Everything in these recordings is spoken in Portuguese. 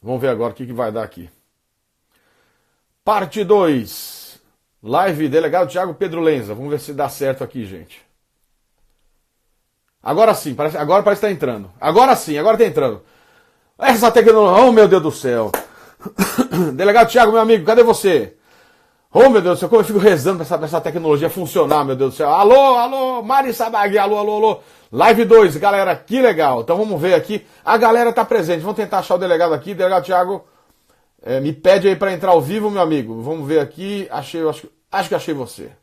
Vamos ver agora o que vai dar aqui. Parte 2. Live Delegado Tiago Pedro Lenza. Vamos ver se dá certo aqui, gente. Agora sim, agora parece que tá entrando. Agora sim, agora tá entrando. Essa tecnologia, oh meu Deus do céu. Delegado Tiago, meu amigo, cadê você? Oh meu Deus do céu, como eu fico rezando pra essa tecnologia funcionar, meu Deus do céu. Alô, alô, Mari Sabag, alô, alô, alô. Live 2, galera, que legal. Então vamos ver aqui. A galera tá presente, vamos tentar achar o delegado aqui. Delegado Tiago, me pede aí pra entrar ao vivo, meu amigo. Vamos ver aqui. Achei, acho que achei você.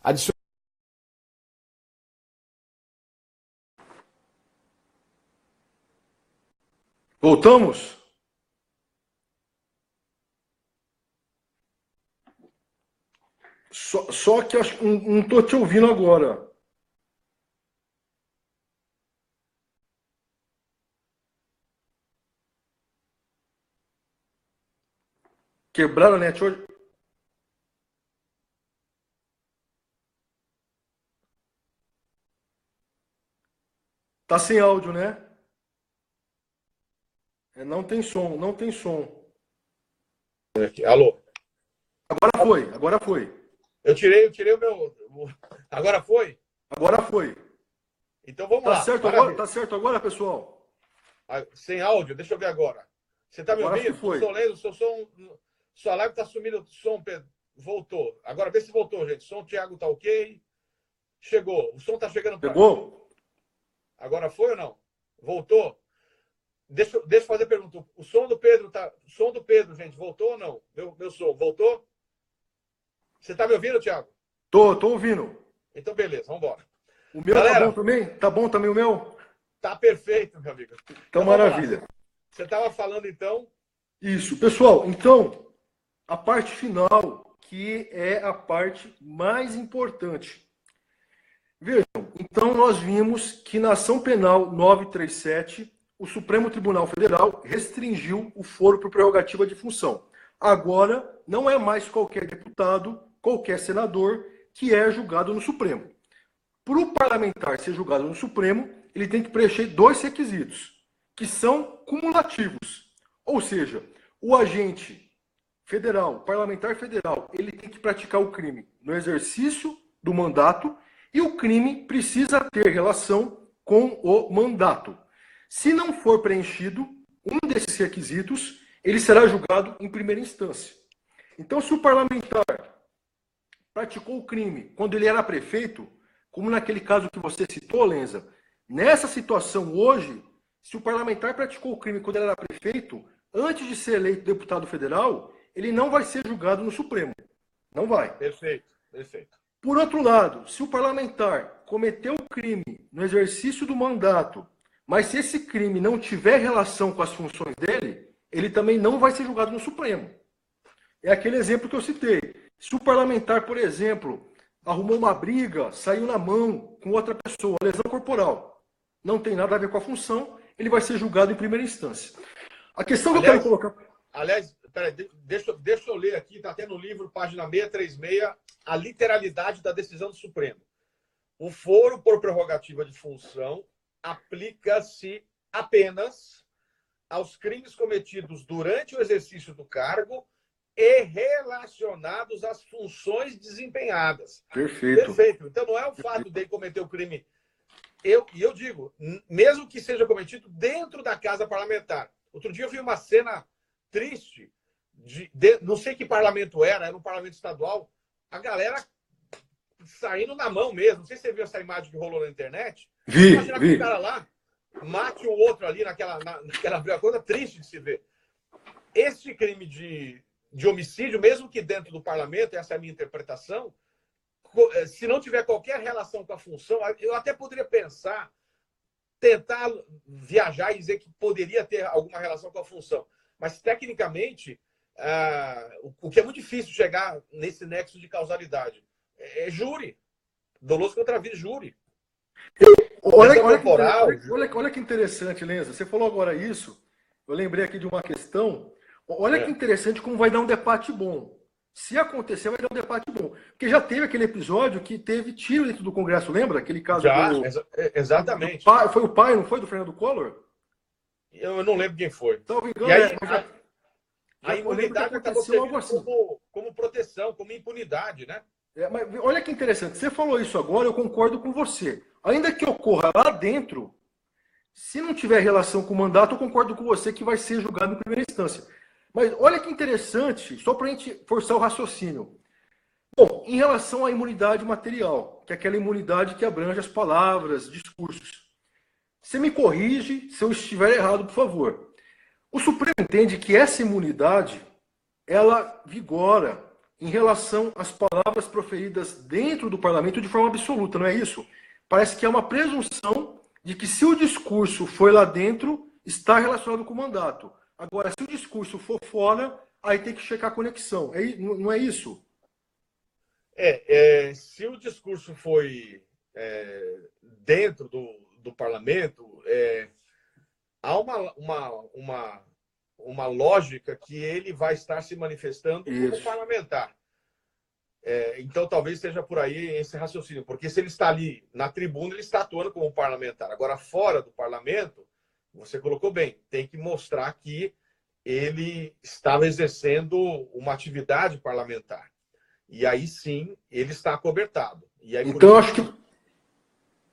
Adicione. Voltamos? Só que eu acho que não estou te ouvindo agora. Quebraram a net hoje? Tá sem áudio, né? Não tem som, não tem som. Alô? Agora foi, agora foi. Eu tirei o meu. Agora foi? Agora foi. Então vamos Tá lá. certo agora? Tá certo agora, pessoal? Sem áudio, deixa eu ver agora. Você tá me Agora acho que ouvindo? foi. Estou lendo, seu som. Sua live tá sumindo o som, Pedro. Voltou. Agora vê se voltou, gente. Som, Thiago tá ok. Chegou. O som tá chegando para mim. Pegou? Agora foi ou não? Voltou? Deixa eu fazer a pergunta. O som do Pedro tá. O som do Pedro, gente, voltou ou não? Meu som, voltou? Você tá me ouvindo, Thiago? Tô ouvindo. Então, beleza, vamos embora. O meu Galera, tá bom também? Tá bom também o meu? tá perfeito, meu amigo. Então maravilha. Você tava falando, então. Isso, pessoal. Então, a parte final, que é a parte mais importante. Vejam, então nós vimos que na ação penal 937, o Supremo Tribunal Federal restringiu o foro por prerrogativa de função. Agora, não é mais qualquer deputado, qualquer senador que é julgado no Supremo. Para o parlamentar ser julgado no Supremo, ele tem que preencher dois requisitos, que são cumulativos. Ou seja, o agente federal, parlamentar federal, ele tem que praticar o crime no exercício do mandato e o crime precisa ter relação com o mandato. Se não for preenchido um desses requisitos, ele será julgado em primeira instância. Então, se o parlamentar praticou o crime quando ele era prefeito, como naquele caso que você citou, Lenza, nessa situação hoje, se o parlamentar praticou o crime quando ele era prefeito, antes de ser eleito deputado federal, ele não vai ser julgado no Supremo. Não vai. Perfeito, perfeito. Por outro lado, se o parlamentar cometeu o crime no exercício do mandato, mas se esse crime não tiver relação com as funções dele, ele também não vai ser julgado no Supremo. É aquele exemplo que eu citei. Se o parlamentar, por exemplo, arrumou uma briga, saiu na mão com outra pessoa, lesão corporal, não tem nada a ver com a função, ele vai ser julgado em primeira instância. A questão que eu quero colocar... Aliás, peraí, deixa eu ler aqui, está até no livro, página 636, a literalidade da decisão do Supremo. O foro por prerrogativa de função aplica-se apenas aos crimes cometidos durante o exercício do cargo e relacionados às funções desempenhadas. Perfeito. Perfeito. Então não é o fato dele cometer o crime. Eu digo, mesmo que seja cometido dentro da casa parlamentar. Outro dia eu vi uma cena triste, não sei que parlamento era um parlamento estadual, a galera saindo na mão mesmo. Não sei se você viu essa imagem que rolou na internet. Imagina que o cara lá mate o outro ali naquela coisa triste de se ver. Esse crime de homicídio, mesmo que dentro do parlamento, essa é a minha interpretação, se não tiver qualquer relação com a função, eu até poderia pensar, tentar viajar e dizer que poderia ter alguma relação com a função. Mas, tecnicamente, o que é muito difícil chegar nesse nexo de causalidade é júri. Doloso contra vida, júri. Olha que interessante, Lenza. Você falou agora isso, eu lembrei aqui de uma questão. Olha que interessante como vai dar um debate bom. Se acontecer, vai dar um debate bom. Porque já teve aquele episódio que teve tiro dentro do Congresso, lembra? Aquele caso exatamente. Foi o pai, não foi, do Fernando Collor? Eu não lembro quem foi. Salvo engano, e aí, A imunidade acabou servindo assim, como proteção, como impunidade, né? Mas olha que interessante, você falou isso agora, eu concordo com você. Ainda que ocorra lá dentro, se não tiver relação com o mandato, eu concordo com você que vai ser julgado em primeira instância. Mas olha que interessante, só para a gente forçar o raciocínio. Bom, em relação à imunidade material, que é aquela imunidade que abrange as palavras, discursos. Você me corrige se eu estiver errado, por favor. O Supremo entende que essa imunidade, ela vigora em relação às palavras proferidas dentro do parlamento de forma absoluta, não é isso? Parece que há uma presunção de que se o discurso foi lá dentro, está relacionado com o mandato. Agora, se o discurso for fora, aí tem que checar a conexão. Não é isso? Se o discurso foi dentro do parlamento, há uma lógica que ele vai estar se manifestando como parlamentar. Então, talvez seja por aí esse raciocínio, porque se ele está ali na tribuna, ele está atuando como parlamentar. Agora, fora do parlamento, você colocou bem, tem que mostrar que ele estava exercendo uma atividade parlamentar. E aí sim, ele está acobertado. E aí, então,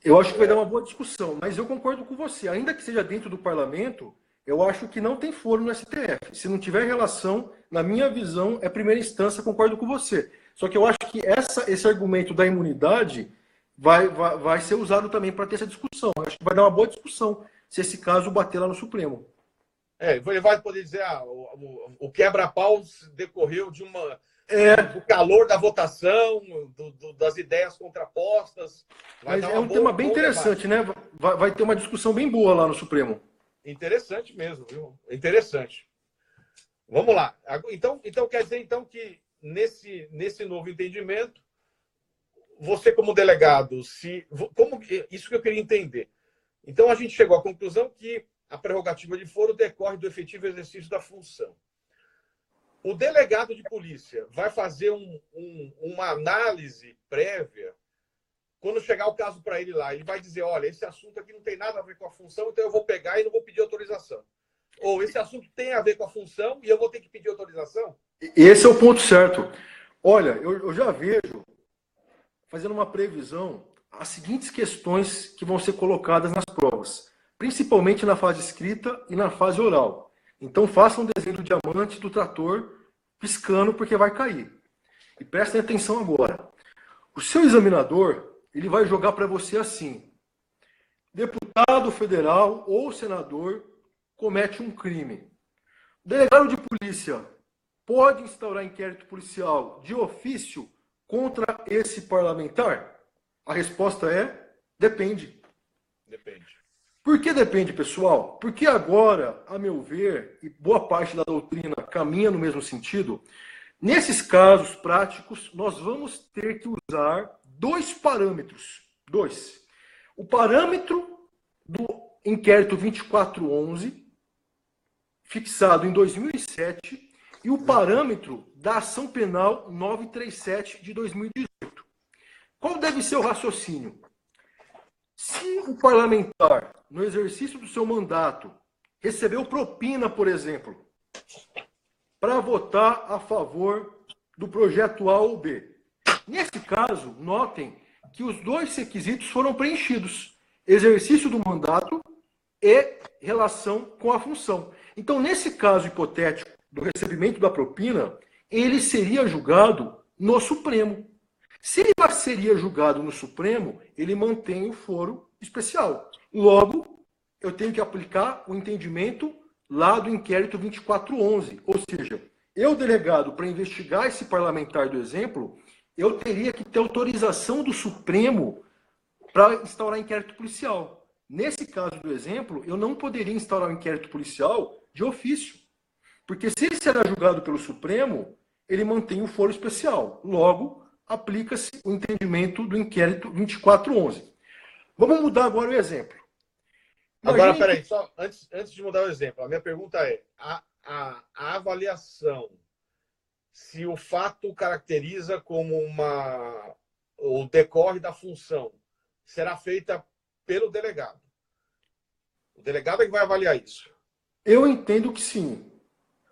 eu acho que vai dar uma boa discussão, mas eu concordo com você. Ainda que seja dentro do parlamento, eu acho que não tem foro no STF. Se não tiver relação, na minha visão, é primeira instância, concordo com você. Só que eu acho que esse argumento da imunidade vai ser usado também para ter essa discussão. Eu acho que vai dar uma boa discussão se esse caso bater lá no Supremo. Ele vai poder dizer, o quebra-pau decorreu do calor da votação, das ideias contrapostas. Mas é um tema bem interessante, né? Vai ter uma discussão bem boa lá no Supremo. Interessante mesmo, viu? Interessante. Vamos lá. Então quer dizer então que nesse novo entendimento, você como delegado, isso que eu queria entender. Então a gente chegou à conclusão que a prerrogativa de foro decorre do efetivo exercício da função. O delegado de polícia vai fazer uma análise prévia. Quando chegar o caso para ele lá, ele vai dizer, olha, esse assunto aqui não tem nada a ver com a função, então eu vou pegar e não vou pedir autorização. Ou esse assunto tem a ver com a função e eu vou ter que pedir autorização? Esse é o ponto certo. Olha, eu já vejo, fazendo uma previsão, as seguintes questões que vão ser colocadas nas provas, principalmente na fase escrita e na fase oral. Então façam um desenho do diamante do trator piscando porque vai cair. E prestem atenção agora. O seu examinador, ele vai jogar para você assim: deputado federal ou senador comete um crime. O delegado de polícia pode instaurar inquérito policial de ofício contra esse parlamentar? A resposta é: depende. Depende. Por que depende, pessoal? Porque agora, a meu ver, e boa parte da doutrina caminha no mesmo sentido, nesses casos práticos, nós vamos ter que usar dois parâmetros. O parâmetro do inquérito 2411, fixado em 2007, e o parâmetro da ação penal 937 de 2018. Qual deve ser o raciocínio? Se o parlamentar, no exercício do seu mandato, recebeu propina, por exemplo, para votar a favor do projeto A ou B. Nesse caso, notem que os dois requisitos foram preenchidos: exercício do mandato e relação com a função. Então, nesse caso hipotético do recebimento da propina, ele seria julgado no Supremo. Se ele seria julgado no Supremo, ele mantém o foro especial. Logo, eu tenho que aplicar o entendimento lá do inquérito 2411. Ou seja, eu, delegado, para investigar esse parlamentar do exemplo, eu teria que ter autorização do Supremo para instaurar inquérito policial. Nesse caso do exemplo, eu não poderia instaurar um inquérito policial de ofício. Porque se ele será julgado pelo Supremo, ele mantém o foro especial. Logo, aplica-se o entendimento do inquérito 2411. Vamos mudar agora o exemplo. Agora, peraí, só antes de mudar o exemplo, a minha pergunta é: a avaliação, se o fato caracteriza como ou decorre da função, será feita pelo delegado. O delegado é que vai avaliar isso. Eu entendo que sim.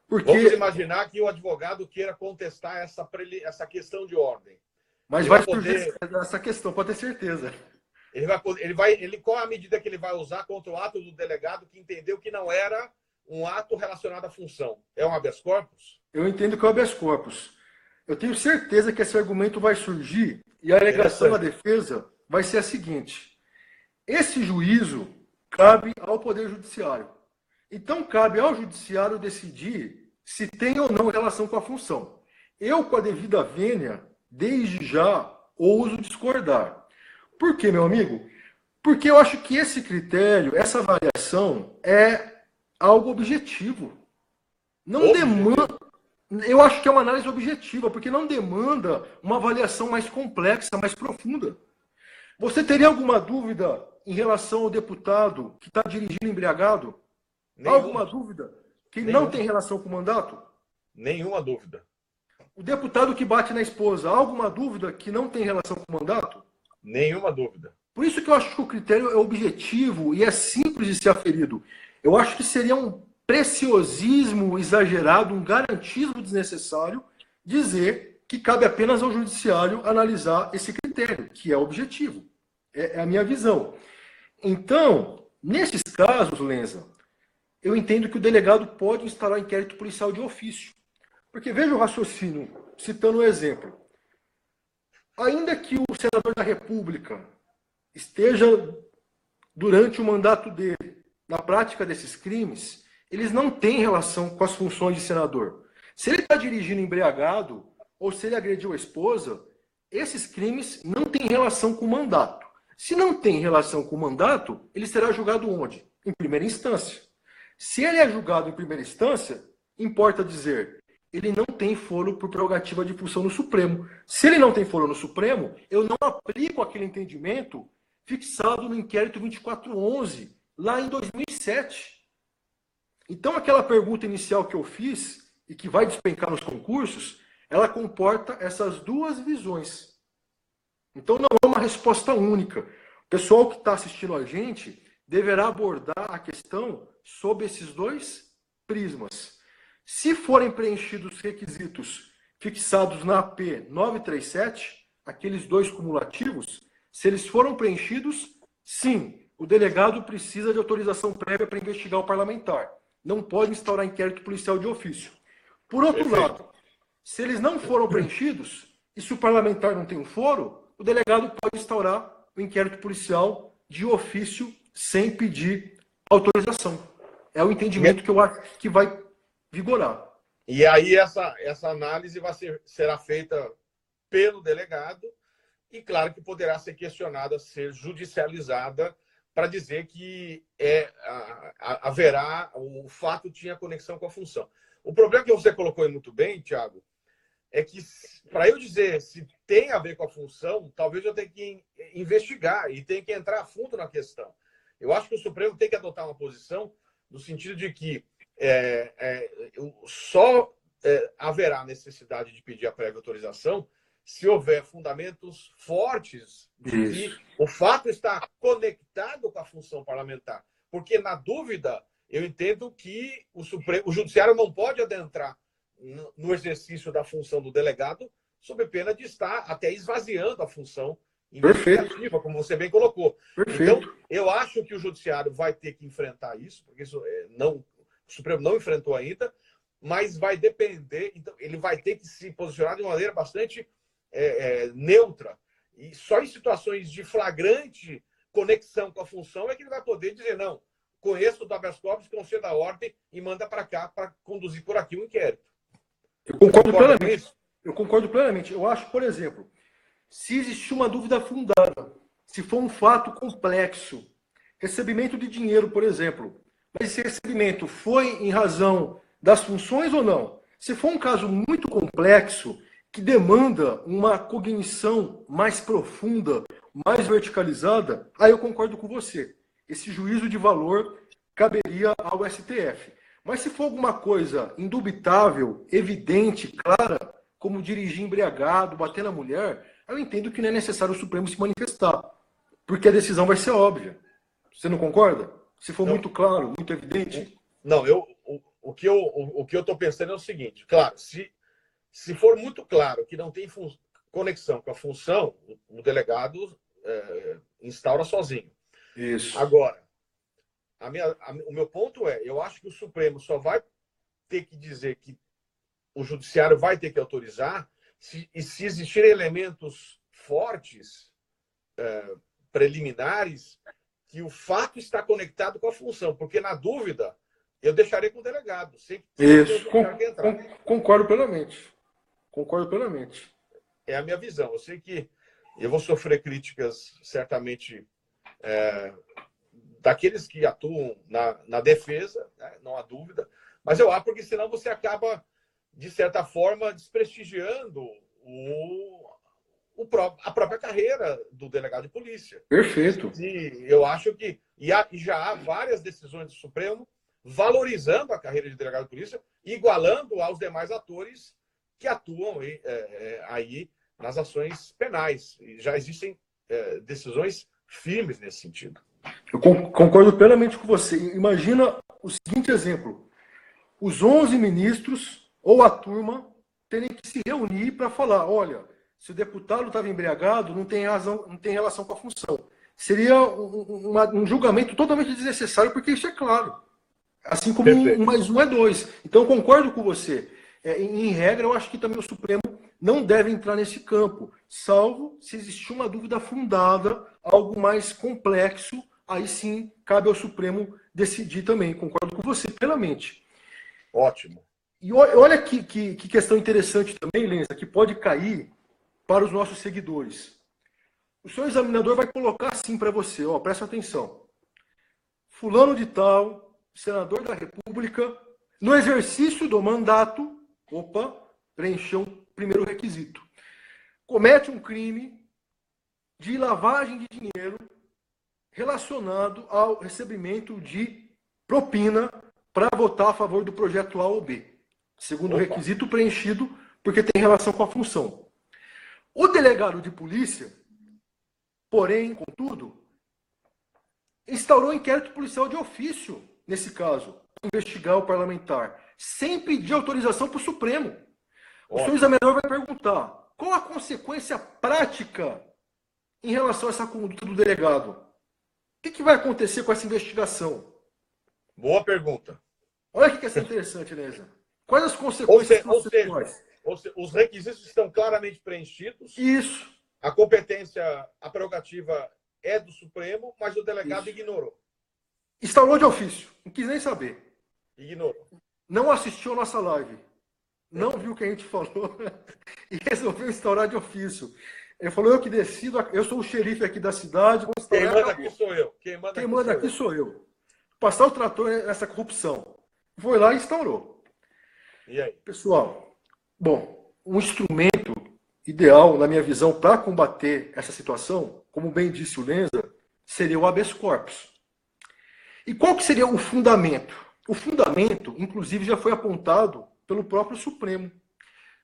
Porque... Vamos imaginar que o advogado queira contestar essa questão de ordem. Mas vai surgir essa questão, pode ter certeza. Qual a medida que ele vai usar contra o ato do delegado que entendeu que não era um ato relacionado à função? É um habeas corpus? Eu entendo que é o habeas corpus. Eu tenho certeza que esse argumento vai surgir e a alegação da defesa vai ser a seguinte: esse juízo cabe ao Poder Judiciário. Então, cabe ao Judiciário decidir se tem ou não relação com a função. Eu, com a devida vênia, desde já, ouso discordar. Por quê, meu amigo? Porque eu acho que esse critério, essa avaliação, é algo objetivo. Não demanda... Eu acho que é uma análise objetiva, porque não demanda uma avaliação mais complexa, mais profunda. Você teria alguma dúvida em relação ao deputado que está dirigindo embriagado? Nenhuma. Alguma dúvida que Nenhuma. não tem relação com o mandato? Nenhuma dúvida. O deputado que bate na esposa, alguma dúvida que não tem relação com o mandato? Nenhuma dúvida. Por isso que eu acho que o critério é objetivo e é simples de ser aferido. Eu acho que seria um preciosismo exagerado, um garantismo desnecessário dizer que cabe apenas ao judiciário analisar esse critério, que é objetivo. É a minha visão. Então, nesses casos, Lenza, eu entendo que o delegado pode instaurar inquérito policial de ofício. Porque veja o raciocínio, citando um exemplo. Ainda que o senador da República esteja, durante o mandato dele, na prática desses crimes, eles não têm relação com as funções de senador. Se ele está dirigindo embriagado, ou se ele agrediu a esposa, esses crimes não têm relação com o mandato. Se não tem relação com o mandato, ele será julgado onde? Em primeira instância. Se ele é julgado em primeira instância, importa dizer, ele não tem foro por prerrogativa de função no Supremo. Se ele não tem foro no Supremo, eu não aplico aquele entendimento fixado no inquérito 2411, lá em 2007. Então, aquela pergunta inicial que eu fiz, e que vai despencar nos concursos, ela comporta essas duas visões. Então, não é uma resposta única. O pessoal que está assistindo a gente deverá abordar a questão sob esses dois prismas. Se forem preenchidos os requisitos fixados na AP 937, aqueles dois cumulativos, se eles foram preenchidos, sim, o delegado precisa de autorização prévia para investigar o parlamentar. Não pode instaurar inquérito policial de ofício. Por outro lado, se eles não foram preenchidos, e se o parlamentar não tem um foro, o delegado pode instaurar o inquérito policial de ofício sem pedir autorização. É o entendimento que eu acho que vai vigorar. E aí essa análise será feita pelo delegado e, claro, que poderá ser questionada, ser judicializada para dizer que haverá, o fato tinha conexão com a função. O problema que você colocou aí muito bem, Thiago, é que para eu dizer se tem a ver com a função, talvez eu tenha que investigar e tenha que entrar a fundo na questão. Eu acho que o Supremo tem que adotar uma posição no sentido de que só haverá necessidade de pedir a prévia autorização se houver fundamentos fortes de que o fato está conectado com a função parlamentar. Porque, na dúvida, eu entendo que o Judiciário não pode adentrar no exercício da função do delegado sob pena de estar até esvaziando a função investigativa, como você bem colocou. Perfeito. Então, eu acho que o Judiciário vai ter que enfrentar isso, porque o Supremo não enfrentou ainda, mas vai depender, então ele vai ter que se posicionar de uma maneira bastante neutra. E só em situações de flagrante conexão com a função é que ele vai poder dizer, não, conheço o habeas corpus, conceda a ordem e manda para cá para conduzir por aqui o inquérito. Eu concordo plenamente. Eu concordo plenamente. Eu acho, por exemplo, se existir uma dúvida fundada, se for um fato complexo, recebimento de dinheiro, por exemplo, mas esse recebimento foi em razão das funções ou não? Se for um caso muito complexo, que demanda uma cognição mais profunda, mais verticalizada, aí eu concordo com você. Esse juízo de valor caberia ao STF. Mas se for alguma coisa indubitável, evidente, clara, como dirigir embriagado, bater na mulher, eu entendo que não é necessário o Supremo se manifestar, porque a decisão vai ser óbvia. Você não concorda? Se for muito claro, muito evidente. Não, o que eu estou pensando é o seguinte, claro, se for muito claro que não tem conexão com a função, o delegado instaura sozinho. Isso. Agora, o meu ponto é, eu acho que o Supremo só vai ter que dizer que o Judiciário vai ter que autorizar se existirem elementos fortes, preliminares, que o fato está conectado com a função, porque na dúvida eu deixarei com o delegado. Isso, concordo plenamente. Concordo plenamente. É a minha visão. Eu sei que eu vou sofrer críticas, certamente, daqueles que atuam na defesa, né? Não há dúvida, mas eu acho porque senão você acaba, de certa forma, desprestigiando a própria carreira do delegado de polícia. Perfeito. E eu acho que já há várias decisões do Supremo valorizando a carreira de delegado de polícia, igualando aos demais atores que atuam aí nas ações penais. E já existem decisões firmes nesse sentido. Eu concordo plenamente com você. Imagina o seguinte exemplo. Os 11 ministros ou a turma terem que se reunir para falar, olha, se o deputado estava embriagado, não tem relação com a função. Seria um julgamento totalmente desnecessário, porque isso é claro. Assim como Perfeito. 1 mais 1 é 2. Então, eu concordo com você. Em regra, eu acho que também o Supremo não deve entrar nesse campo, salvo se existir uma dúvida fundada, algo mais complexo, aí sim cabe ao Supremo decidir também. Concordo com você plenamente. Ótimo. E olha que questão interessante também, Lenza, que pode cair para os nossos seguidores. O senhor examinador vai colocar assim para você, ó, presta atenção. Fulano de tal, senador da República, no exercício do mandato, preencheu um primeiro requisito. Comete um crime de lavagem de dinheiro relacionado ao recebimento de propina para votar a favor do projeto A ou B. Segundo requisito preenchido, porque tem relação com a função. O delegado de polícia, porém, contudo, instaurou inquérito policial de ofício, nesse caso, para investigar o parlamentar, sem pedir autorização para o Supremo. O senhor examinador vai perguntar, qual a consequência prática em relação a essa conduta do delegado? O que vai acontecer com essa investigação? Boa pergunta. Olha que questão interessante, Lenza. Quais as consequências processuais? Ou seja, os requisitos estão claramente preenchidos. Isso. A competência, a prerrogativa é do Supremo, mas o delegado ignorou. Instaurou de ofício. Não quis nem saber. Ignorou. Não assistiu a nossa live. Não viu o que a gente falou e resolveu instaurar de ofício. Ele falou, eu que decido, eu sou o xerife aqui da cidade. Quem manda aqui sou eu. Quem manda aqui sou eu. Passar o trator nessa corrupção. Foi lá e instaurou. E aí? Pessoal, bom, um instrumento ideal, na minha visão, para combater essa situação, como bem disse o Lenza, seria o habeas corpus. E qual que seria o fundamento? O fundamento, inclusive, já foi apontado pelo próprio Supremo.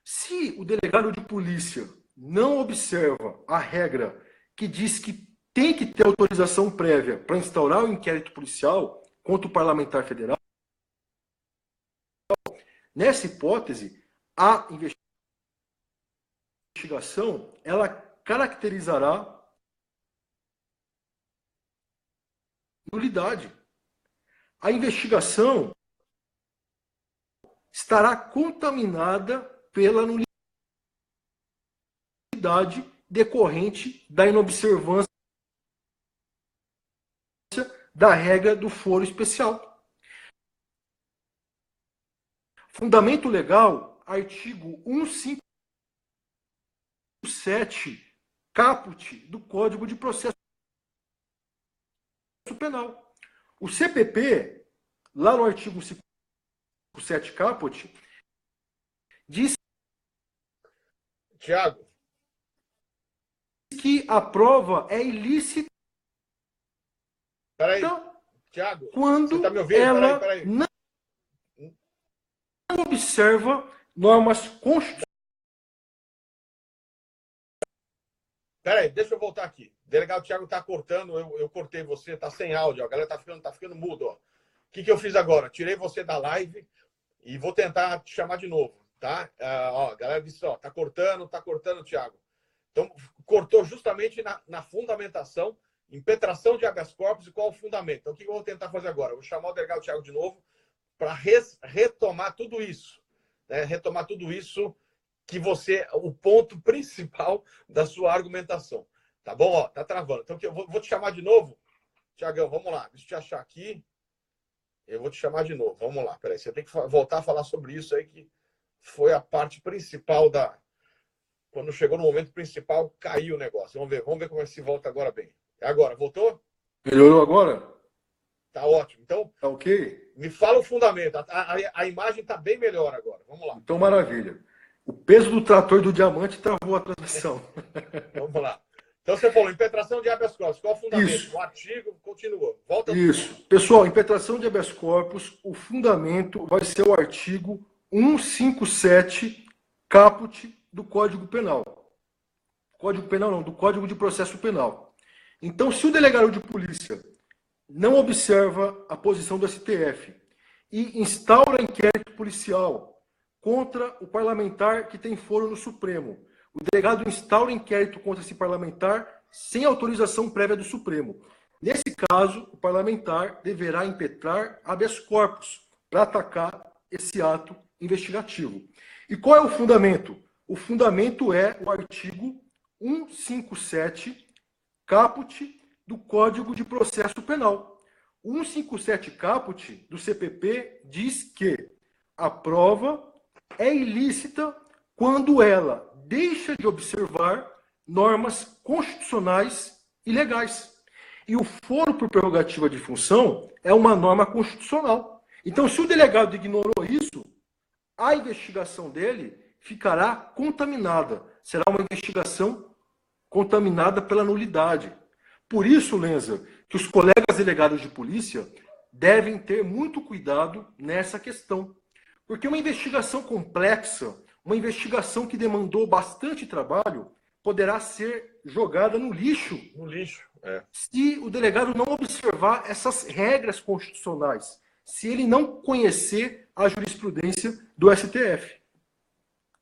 Se o delegado de polícia não observa a regra que diz que tem que ter autorização prévia para instaurar o inquérito policial contra o parlamentar federal, nessa hipótese, a investigação ela caracterizará nulidade. A investigação estará contaminada pela nulidade decorrente da inobservância da regra do foro especial. Fundamento legal, artigo 157, caput do Código de Processo Penal. O CPP, lá no artigo 57 caput, diz Tiago, que a prova é ilícita. Peraí, Tiago, quando você tá me ouvindo? ela Peraí. não observa normas constitucionais. Peraí, deixa eu voltar aqui. O delegado Tiago está cortando, eu cortei você, está sem áudio, a galera está ficando mudo. Ó. O que eu fiz agora? Tirei você da live, E vou tentar te chamar de novo, tá? Ó, a galera disse, ó, tá cortando, Thiago. Então, cortou justamente na fundamentação, impetração de habeas corpus e qual o fundamento. Então, o que eu vou tentar fazer agora? Eu vou chamar o delegado Thiago de novo para retomar tudo isso. Né? Retomar tudo isso que o ponto principal da sua argumentação. Tá bom? Ó, tá travando. Então, eu vou te chamar de novo. Tiagão, vamos lá. Deixa eu te achar aqui. Eu vou te chamar de novo. Vamos lá. Peraí, você tem que voltar a falar sobre isso aí, que foi a parte principal da... Quando chegou no momento principal, caiu o negócio. Vamos ver como é que se volta agora bem. Agora, voltou? Melhorou agora? Tá ótimo. Então, tá ok? Me fala o fundamento. A imagem está bem melhor agora. Vamos lá. Então, maravilha. O peso do trator do diamante travou a transmissão. Vamos lá. Então, você falou impetração de habeas corpus. Qual o fundamento? Isso. O artigo continuou. Volta. Isso. Pessoal, impetração de habeas corpus, o fundamento vai ser o artigo 157, caput do Código Penal. Código Penal não, do Código de Processo Penal. Então, se o delegado de polícia não observa a posição do STF e instaura inquérito policial contra o parlamentar que tem foro no Supremo, o delegado instaura inquérito contra esse parlamentar sem autorização prévia do Supremo. Nesse caso, o parlamentar deverá impetrar habeas corpus para atacar esse ato investigativo. E qual é o fundamento? O fundamento é o artigo 157, caput do Código de Processo Penal. O 157 caput do CPP diz que a prova é ilícita quando ela deixa de observar normas constitucionais e legais. E o foro por prerrogativa de função é uma norma constitucional. Então, se o delegado ignorou isso, a investigação dele ficará contaminada. Será uma investigação contaminada pela nulidade. Por isso, Lenza, que os colegas delegados de polícia devem ter muito cuidado nessa questão. Porque uma investigação complexa, uma investigação que demandou bastante trabalho, poderá ser jogada no lixo. No lixo, é. Se o delegado não observar essas regras constitucionais, se ele não conhecer a jurisprudência do STF.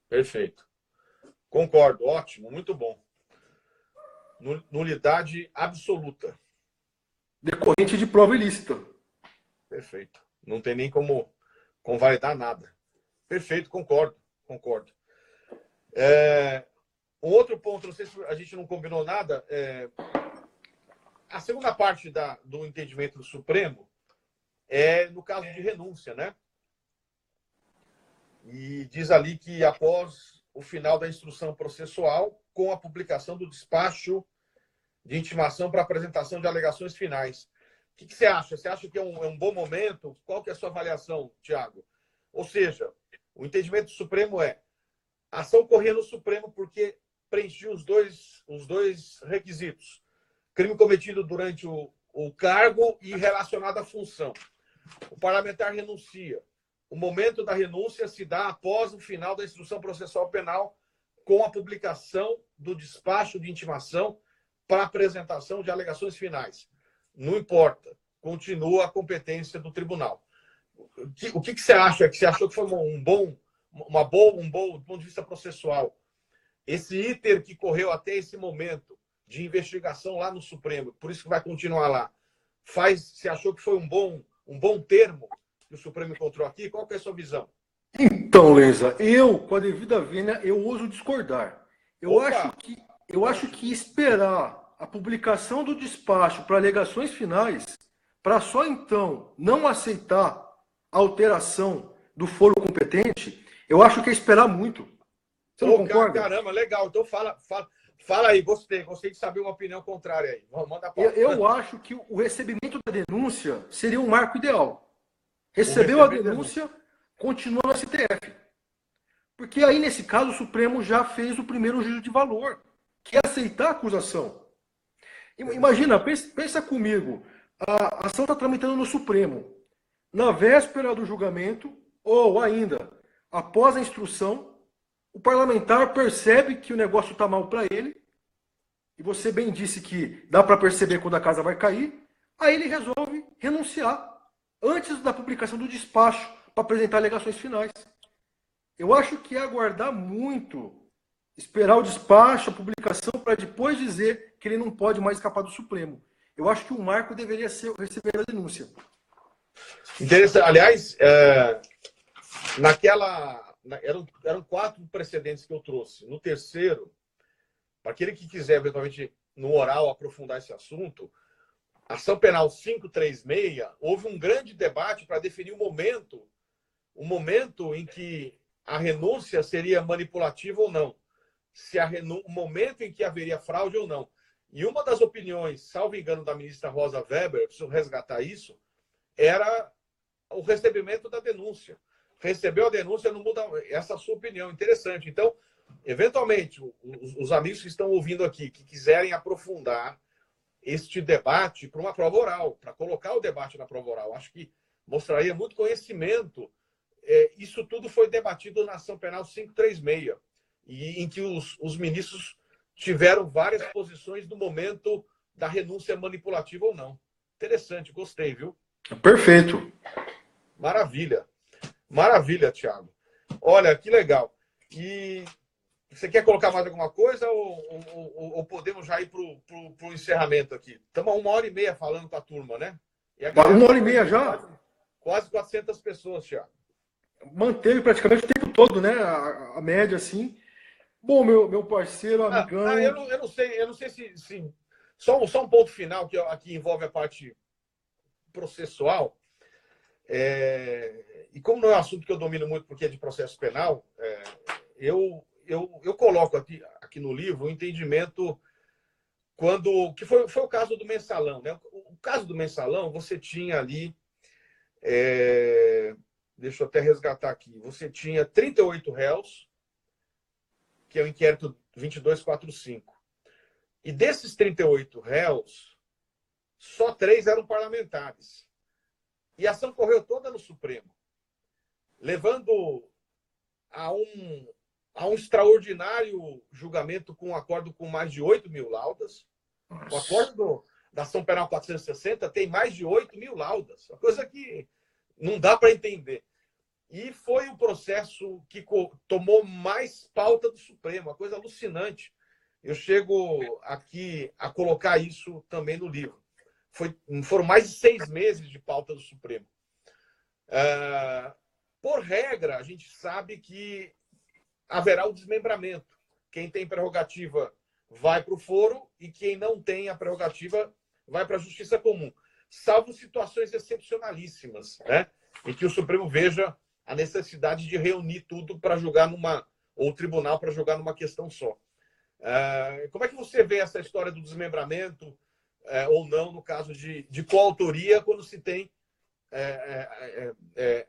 Perfeito. Concordo, ótimo, muito bom. Nulidade absoluta. Decorrente de prova ilícita. Perfeito. Não tem nem como convalidar nada. Perfeito, concordo. Um outro ponto, não sei se a gente não combinou nada, a segunda parte do entendimento do Supremo é no caso de renúncia, né? E diz ali que após o final da instrução processual, com a publicação do despacho de intimação para apresentação de alegações finais. O que você acha? Você acha que é um bom momento? Qual que é a sua avaliação, Tiago? Ou seja, o entendimento do Supremo é a ação corria no Supremo porque preenchia os dois requisitos. Crime cometido durante o cargo e relacionado à função. O parlamentar renuncia. O momento da renúncia se dá após o final da instrução processual penal com a publicação do despacho de intimação para apresentação de alegações finais. Não importa. Continua a competência do tribunal. O que você acha? Que você achou que foi um bom, do ponto de vista processual? Esse iter que correu até esse momento de investigação lá no Supremo, por isso que vai continuar lá, você achou que foi um bom termo que o Supremo encontrou aqui? Qual que é a sua visão? Então, Lenza, com a devida vênia, eu ouso discordar. Eu acho que esperar a publicação do despacho para alegações finais, para só então não aceitar a alteração do foro competente, eu acho que é esperar muito. Você não concorda? Caramba, legal. Então fala aí, gostei de saber uma opinião contrária aí. Manda pra... Eu acho que o recebimento da denúncia seria um marco ideal. Recebeu a denúncia, continua no STF. Porque aí, nesse caso, o Supremo já fez o primeiro juízo de valor, que é aceitar a acusação. Imagina, pensa comigo, a ação está tramitando no Supremo. Na véspera do julgamento, ou ainda após a instrução, o parlamentar percebe que o negócio está mal para ele, e você bem disse que dá para perceber quando a casa vai cair, aí ele resolve renunciar antes da publicação do despacho, para apresentar alegações finais. Eu acho que é aguardar muito, esperar o despacho, a publicação, para depois dizer que ele não pode mais escapar do Supremo. Eu acho que o Marco deveria receber a denúncia. Interessante. Aliás, eram 4 precedentes que eu trouxe. No terceiro, para aquele que quiser, eventualmente, no oral, aprofundar esse assunto, a ação penal 536, houve um grande debate para definir o momento em que a renúncia seria manipulativa ou não. O momento em que haveria fraude ou não. E uma das opiniões, salvo engano, da ministra Rosa Weber, eu preciso resgatar isso, era o recebimento da denúncia. Recebeu a denúncia, não muda. Essa é a sua opinião. Interessante. Então, eventualmente, os amigos que estão ouvindo aqui, que quiserem aprofundar este debate para uma prova oral, para colocar o debate na prova oral, acho que mostraria muito conhecimento. Isso tudo foi debatido na ação penal 536, e em que os ministros tiveram várias posições no momento da renúncia manipulativa ou não. Interessante, gostei, viu? Perfeito. Maravilha. Maravilha, Thiago. Olha, que legal. E você quer colocar mais alguma coisa ou podemos já ir para o encerramento aqui? Estamos a 1h30 falando com a turma, né? E 1h30 já? Quase 400 pessoas, Thiago. Manteve praticamente o tempo todo, né? A média, assim. Bom, meu parceiro, amigão... Eu não sei se só um ponto final, que aqui envolve a parte processual. E como não é um assunto que eu domino muito porque é de processo penal, eu coloco aqui no livro o entendimento que foi o caso do mensalão, né? O caso do mensalão, você tinha ali, deixa eu até resgatar aqui, você tinha 38 réus, que é o inquérito 2245. E desses 38 réus, só 3 eram parlamentares. E a ação correu toda no Supremo, levando a um extraordinário julgamento com um acordo com mais de 8 mil laudas. O acordo da ação penal 460 tem mais de 8 mil laudas, uma coisa que não dá para entender. E foi o processo que tomou mais pauta do Supremo, uma coisa alucinante. Eu chego aqui a colocar isso também no livro. Foram mais de 6 meses de pauta do Supremo. Por regra, a gente sabe que haverá o desmembramento. Quem tem prerrogativa vai para o foro e quem não tem a prerrogativa vai para a justiça comum. Salvo situações excepcionalíssimas, né? Em que o Supremo veja a necessidade de reunir tudo para julgar ou o tribunal para julgar numa questão só. Como é que você vê essa história do desmembramento ou não, no caso de coautoria, quando se tem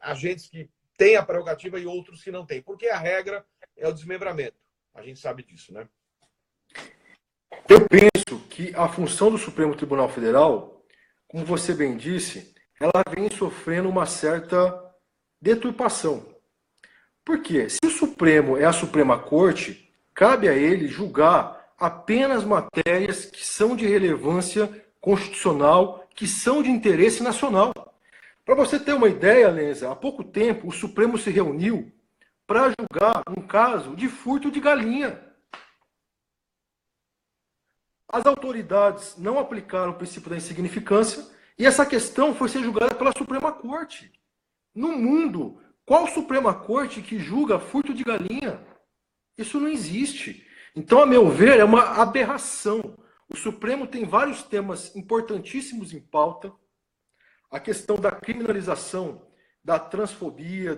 agentes que têm a prerrogativa e outros que não têm? Porque a regra é o desmembramento. A gente sabe disso, né? Eu penso que a função do Supremo Tribunal Federal, como você bem disse, ela vem sofrendo uma certa deturpação. Por quê? Se o Supremo é a Suprema Corte, cabe a ele julgar apenas matérias que são de relevância constitucional, que são de interesse nacional. Para você ter uma ideia, Lenza, há pouco tempo o Supremo se reuniu para julgar um caso de furto de galinha. As autoridades não aplicaram o princípio da insignificância e essa questão foi ser julgada pela Suprema Corte. No mundo, qual Suprema Corte que julga furto de galinha? Isso não existe. Então, a meu ver, é uma aberração. O Supremo tem vários temas importantíssimos em pauta. A questão da criminalização, da transfobia,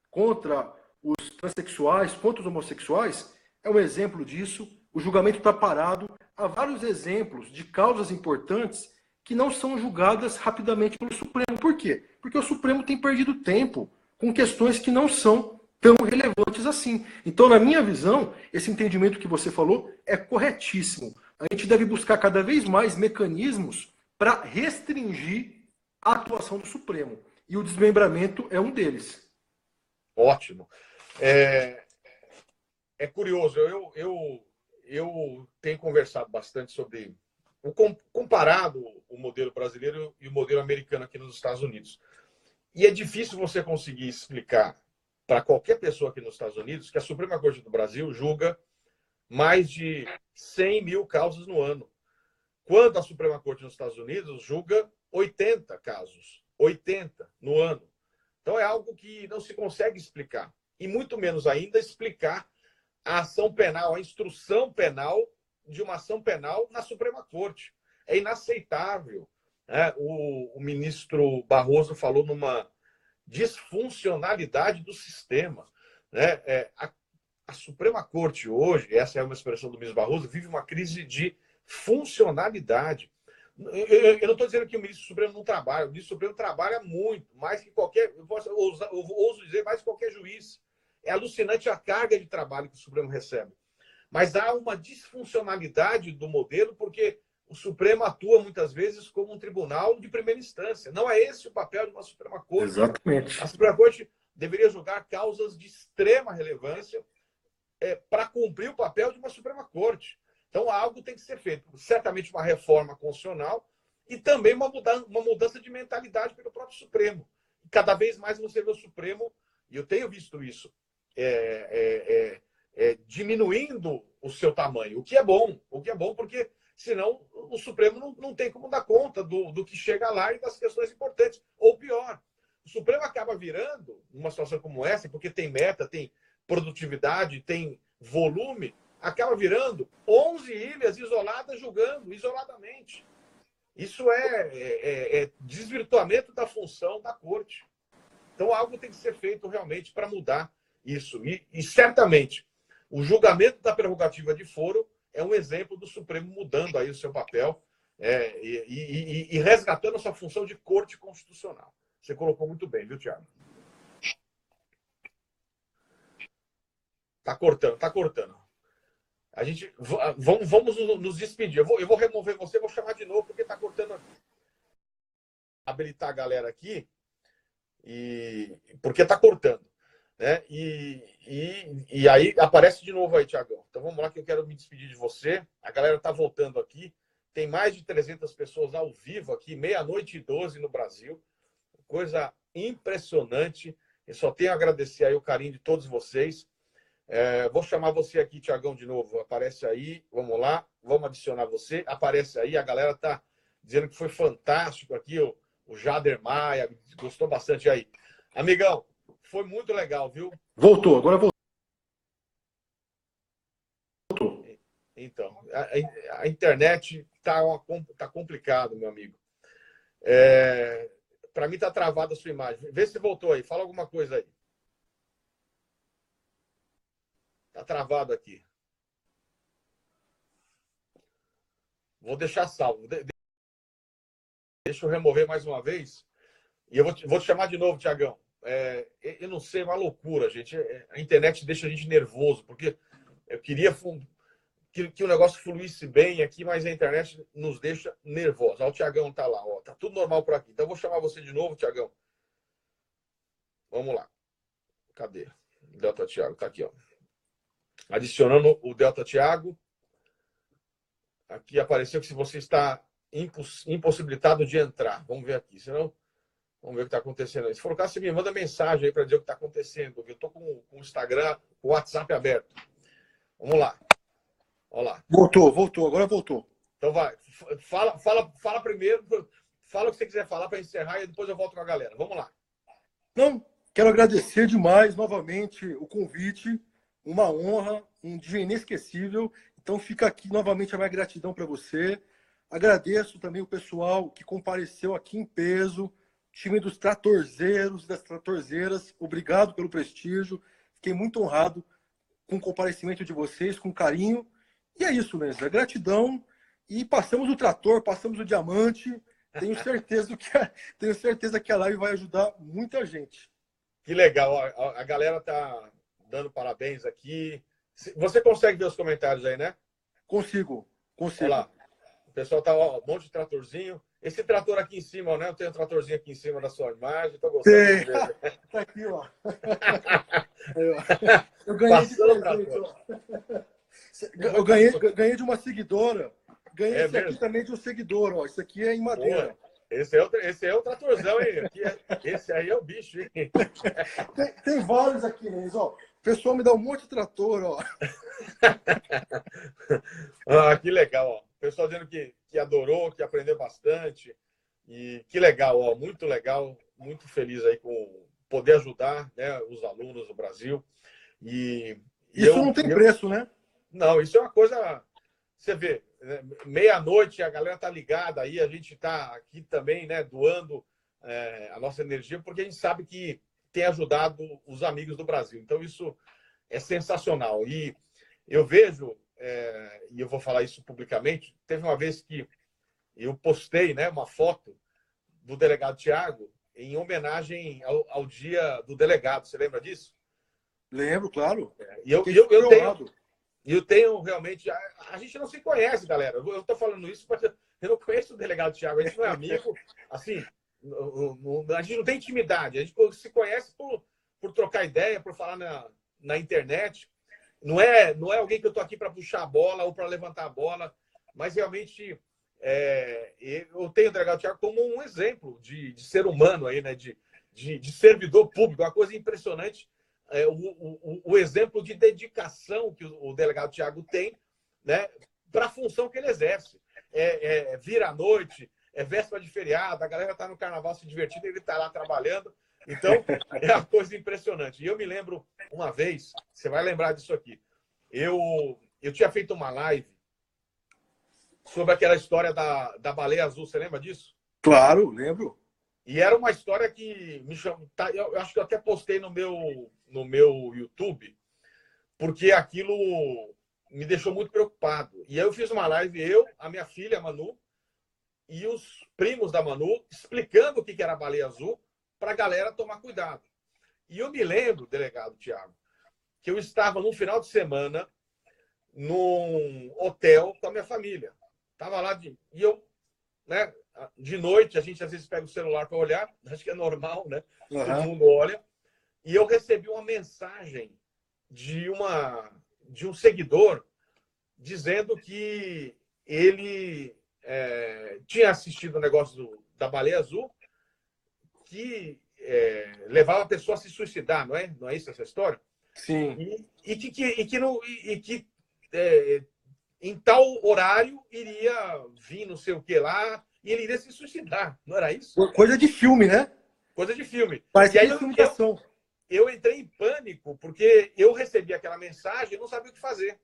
contra os transexuais, contra os homossexuais, é um exemplo disso. O julgamento está parado. Há vários exemplos de causas importantes que não são julgadas rapidamente pelo Supremo. Por quê? Porque o Supremo tem perdido tempo com questões que não são tão relevantes assim. Então, na minha visão, esse entendimento que você falou é corretíssimo. A gente deve buscar cada vez mais mecanismos para restringir a atuação do Supremo. E o desmembramento é um deles. Ótimo. É curioso. Eu tenho conversado bastante sobre comparado o modelo brasileiro e o modelo americano aqui nos Estados Unidos. E é difícil você conseguir explicar para qualquer pessoa aqui nos Estados Unidos que a Suprema Corte do Brasil julga mais de 100 mil causas no ano, quando a Suprema Corte nos Estados Unidos julga 80 casos, 80 no ano. Então é algo que não se consegue explicar, e muito menos ainda explicar a ação penal, a instrução penal de uma ação penal na Suprema Corte. É inaceitável. Né? O ministro Barroso falou numa disfuncionalidade do sistema. Né? A Suprema Corte hoje, essa é uma expressão do ministro Barroso, vive uma crise de funcionalidade. Eu não estou dizendo que o ministro Supremo não trabalha, o ministro Supremo trabalha muito, mais que qualquer, eu ouso dizer, mais que qualquer juiz. É alucinante a carga de trabalho que o Supremo recebe. Mas há uma disfuncionalidade do modelo, porque o Supremo atua muitas vezes como um tribunal de primeira instância. Não é esse o papel de uma Suprema Corte. Exatamente. A Suprema Corte deveria julgar causas de extrema relevância para cumprir o papel de uma Suprema Corte. Então, algo tem que ser feito. Certamente uma reforma constitucional e também uma mudança de mentalidade pelo próprio Supremo. Cada vez mais você vê o Supremo, e eu tenho visto isso, diminuindo o seu tamanho, o que é bom porque senão o Supremo não tem como dar conta do que chega lá e das questões importantes. Ou pior, o Supremo acaba virando, numa situação como essa, porque tem meta, tem produtividade, tem volume, acaba virando 11 ilhas isoladas julgando, isoladamente. Isso é desvirtuamento da função da Corte. Então, algo tem que ser feito realmente para mudar isso. E certamente, o julgamento da prerrogativa de foro é um exemplo do Supremo mudando aí o seu papel e resgatando a sua função de corte constitucional. Você colocou muito bem, viu, Tiago? Tá cortando. A gente vamos nos despedir. Eu vou remover você, vou chamar de novo, porque tá cortando aqui. Habilitar a galera aqui, porque tá cortando. Né? E aí aparece de novo aí, Tiagão. Então vamos lá que eu quero me despedir de você. A galera tá voltando aqui. Tem mais de 300 pessoas ao vivo aqui, 00:12 no Brasil. Coisa impressionante. Eu só tenho a agradecer aí o carinho de todos vocês. Vou chamar você aqui, Tiagão, de novo. Aparece aí. Vamos lá. Vamos adicionar você. Aparece aí. A galera tá dizendo que foi fantástico aqui. O Jader Maia gostou bastante aí. Amigão, foi muito legal, viu? Agora voltou. Então, a internet tá complicado, meu amigo. Para mim tá travada a sua imagem. Vê se voltou aí. Fala alguma coisa aí. Tá travado aqui. Vou deixar salvo. Deixa eu remover mais uma vez. E eu vou te chamar de novo, Tiagão. Eu não sei, é uma loucura, gente. A internet deixa a gente nervoso, porque eu queria que o negócio fluísse bem aqui, mas a internet nos deixa nervosos. O Tiagão tá lá, tá tudo normal por aqui. Então eu vou chamar você de novo, Tiagão. Vamos lá. Cadê? Delta Tiago, tá aqui, ó. Adicionando o Delta Tiago. Aqui apareceu que se você está impossibilitado de entrar. Vamos ver aqui, senão vamos ver o que está acontecendo. Se for o caso, você me manda mensagem aí para dizer o que está acontecendo, porque eu estou com o Instagram, com o WhatsApp aberto. Vamos lá. Olha lá. Voltou, agora voltou. Então vai. Fala primeiro, fala o que você quiser falar para encerrar e depois eu volto com a galera. Vamos lá. Não, quero agradecer demais novamente o convite, uma honra, um dia inesquecível. Então fica aqui novamente a minha gratidão para você. Agradeço também o pessoal que compareceu aqui em peso, time dos tratorzeiros, das tratorzeiras. Obrigado pelo prestígio. Fiquei muito honrado com o comparecimento de vocês, com carinho. E é isso, Lenza. Gratidão. E passamos o trator, passamos o diamante. Tenho certeza que a live vai ajudar muita gente. Que legal. A galera tá dando parabéns aqui. Você consegue ver os comentários aí, né? Consigo. Olha lá. O pessoal tá, um monte de tratorzinho. Esse trator aqui em cima, né? Eu tenho um tratorzinho aqui em cima da sua imagem. Tô gostando de ver. Tá aqui, ó. Eu ganhei de presente, ó. Eu ganhei de uma seguidora. Ganhei esse aqui também de um seguidor, ó. Isso aqui é em madeira. Esse é o tratorzão, hein? Esse aí é o bicho, hein? Tem vários aqui, Lenz, ó. O pessoal me dá um monte de trator, ó. Que legal, ó. O pessoal dizendo que adorou, que aprendeu bastante. E que legal, ó. Muito legal, muito feliz aí com poder ajudar, né, os alunos do Brasil. Isso não tem preço, né? Não, isso é uma coisa. Você vê, né, meia-noite a galera tá ligada aí, a gente tá aqui também, né, doando a nossa energia, porque a gente sabe que tem ajudado os amigos do Brasil. Então, isso é sensacional. E eu vejo, e eu vou falar isso publicamente, teve uma vez que eu postei, né, uma foto do delegado Tiago em homenagem ao dia do delegado. Você lembra disso? Lembro, claro. E eu tenho realmente... A gente não se conhece, galera. Eu estou falando isso porque eu não conheço o delegado Tiago. A gente não é amigo. Assim, a gente não tem intimidade. A gente se conhece por trocar ideia, por falar na internet. Não é alguém que eu estou aqui para puxar a bola ou para levantar a bola, mas realmente eu tenho o delegado Tiago como um exemplo de ser humano aí, né? De servidor público. Uma coisa impressionante. O exemplo de dedicação que o delegado Tiago tem, né, para a função que ele exerce. Vira à noite, véspera de feriado, a galera está no carnaval se divertindo, ele está lá trabalhando. Então, é uma coisa impressionante. E eu me lembro uma vez, você vai lembrar disso aqui, eu tinha feito uma live sobre aquela história da baleia azul, você lembra disso? Claro, lembro. E era uma história que me chamou. Eu acho que eu até postei no meu YouTube, porque aquilo me deixou muito preocupado. E aí eu fiz uma live, a minha filha, a Manu, e os primos da Manu, explicando o que era a baleia azul, para a galera tomar cuidado. E eu me lembro, delegado Tiago, que eu estava num final de semana num hotel com a minha família. Estava lá e eu, né? De noite, a gente às vezes pega o celular para olhar, acho que é normal, né? Uhum. Todo mundo olha. E eu recebi uma mensagem de um seguidor dizendo que ele tinha assistido o negócio da baleia azul, que levava a pessoa a se suicidar, não é? Não é isso essa história? Sim. E que em tal horário iria vir não sei o que lá e ele iria se suicidar, não era isso? Coisa de filme, né? Coisa de filme. Mas e aí eu entrei em pânico porque eu recebi aquela mensagem e não sabia o que fazer.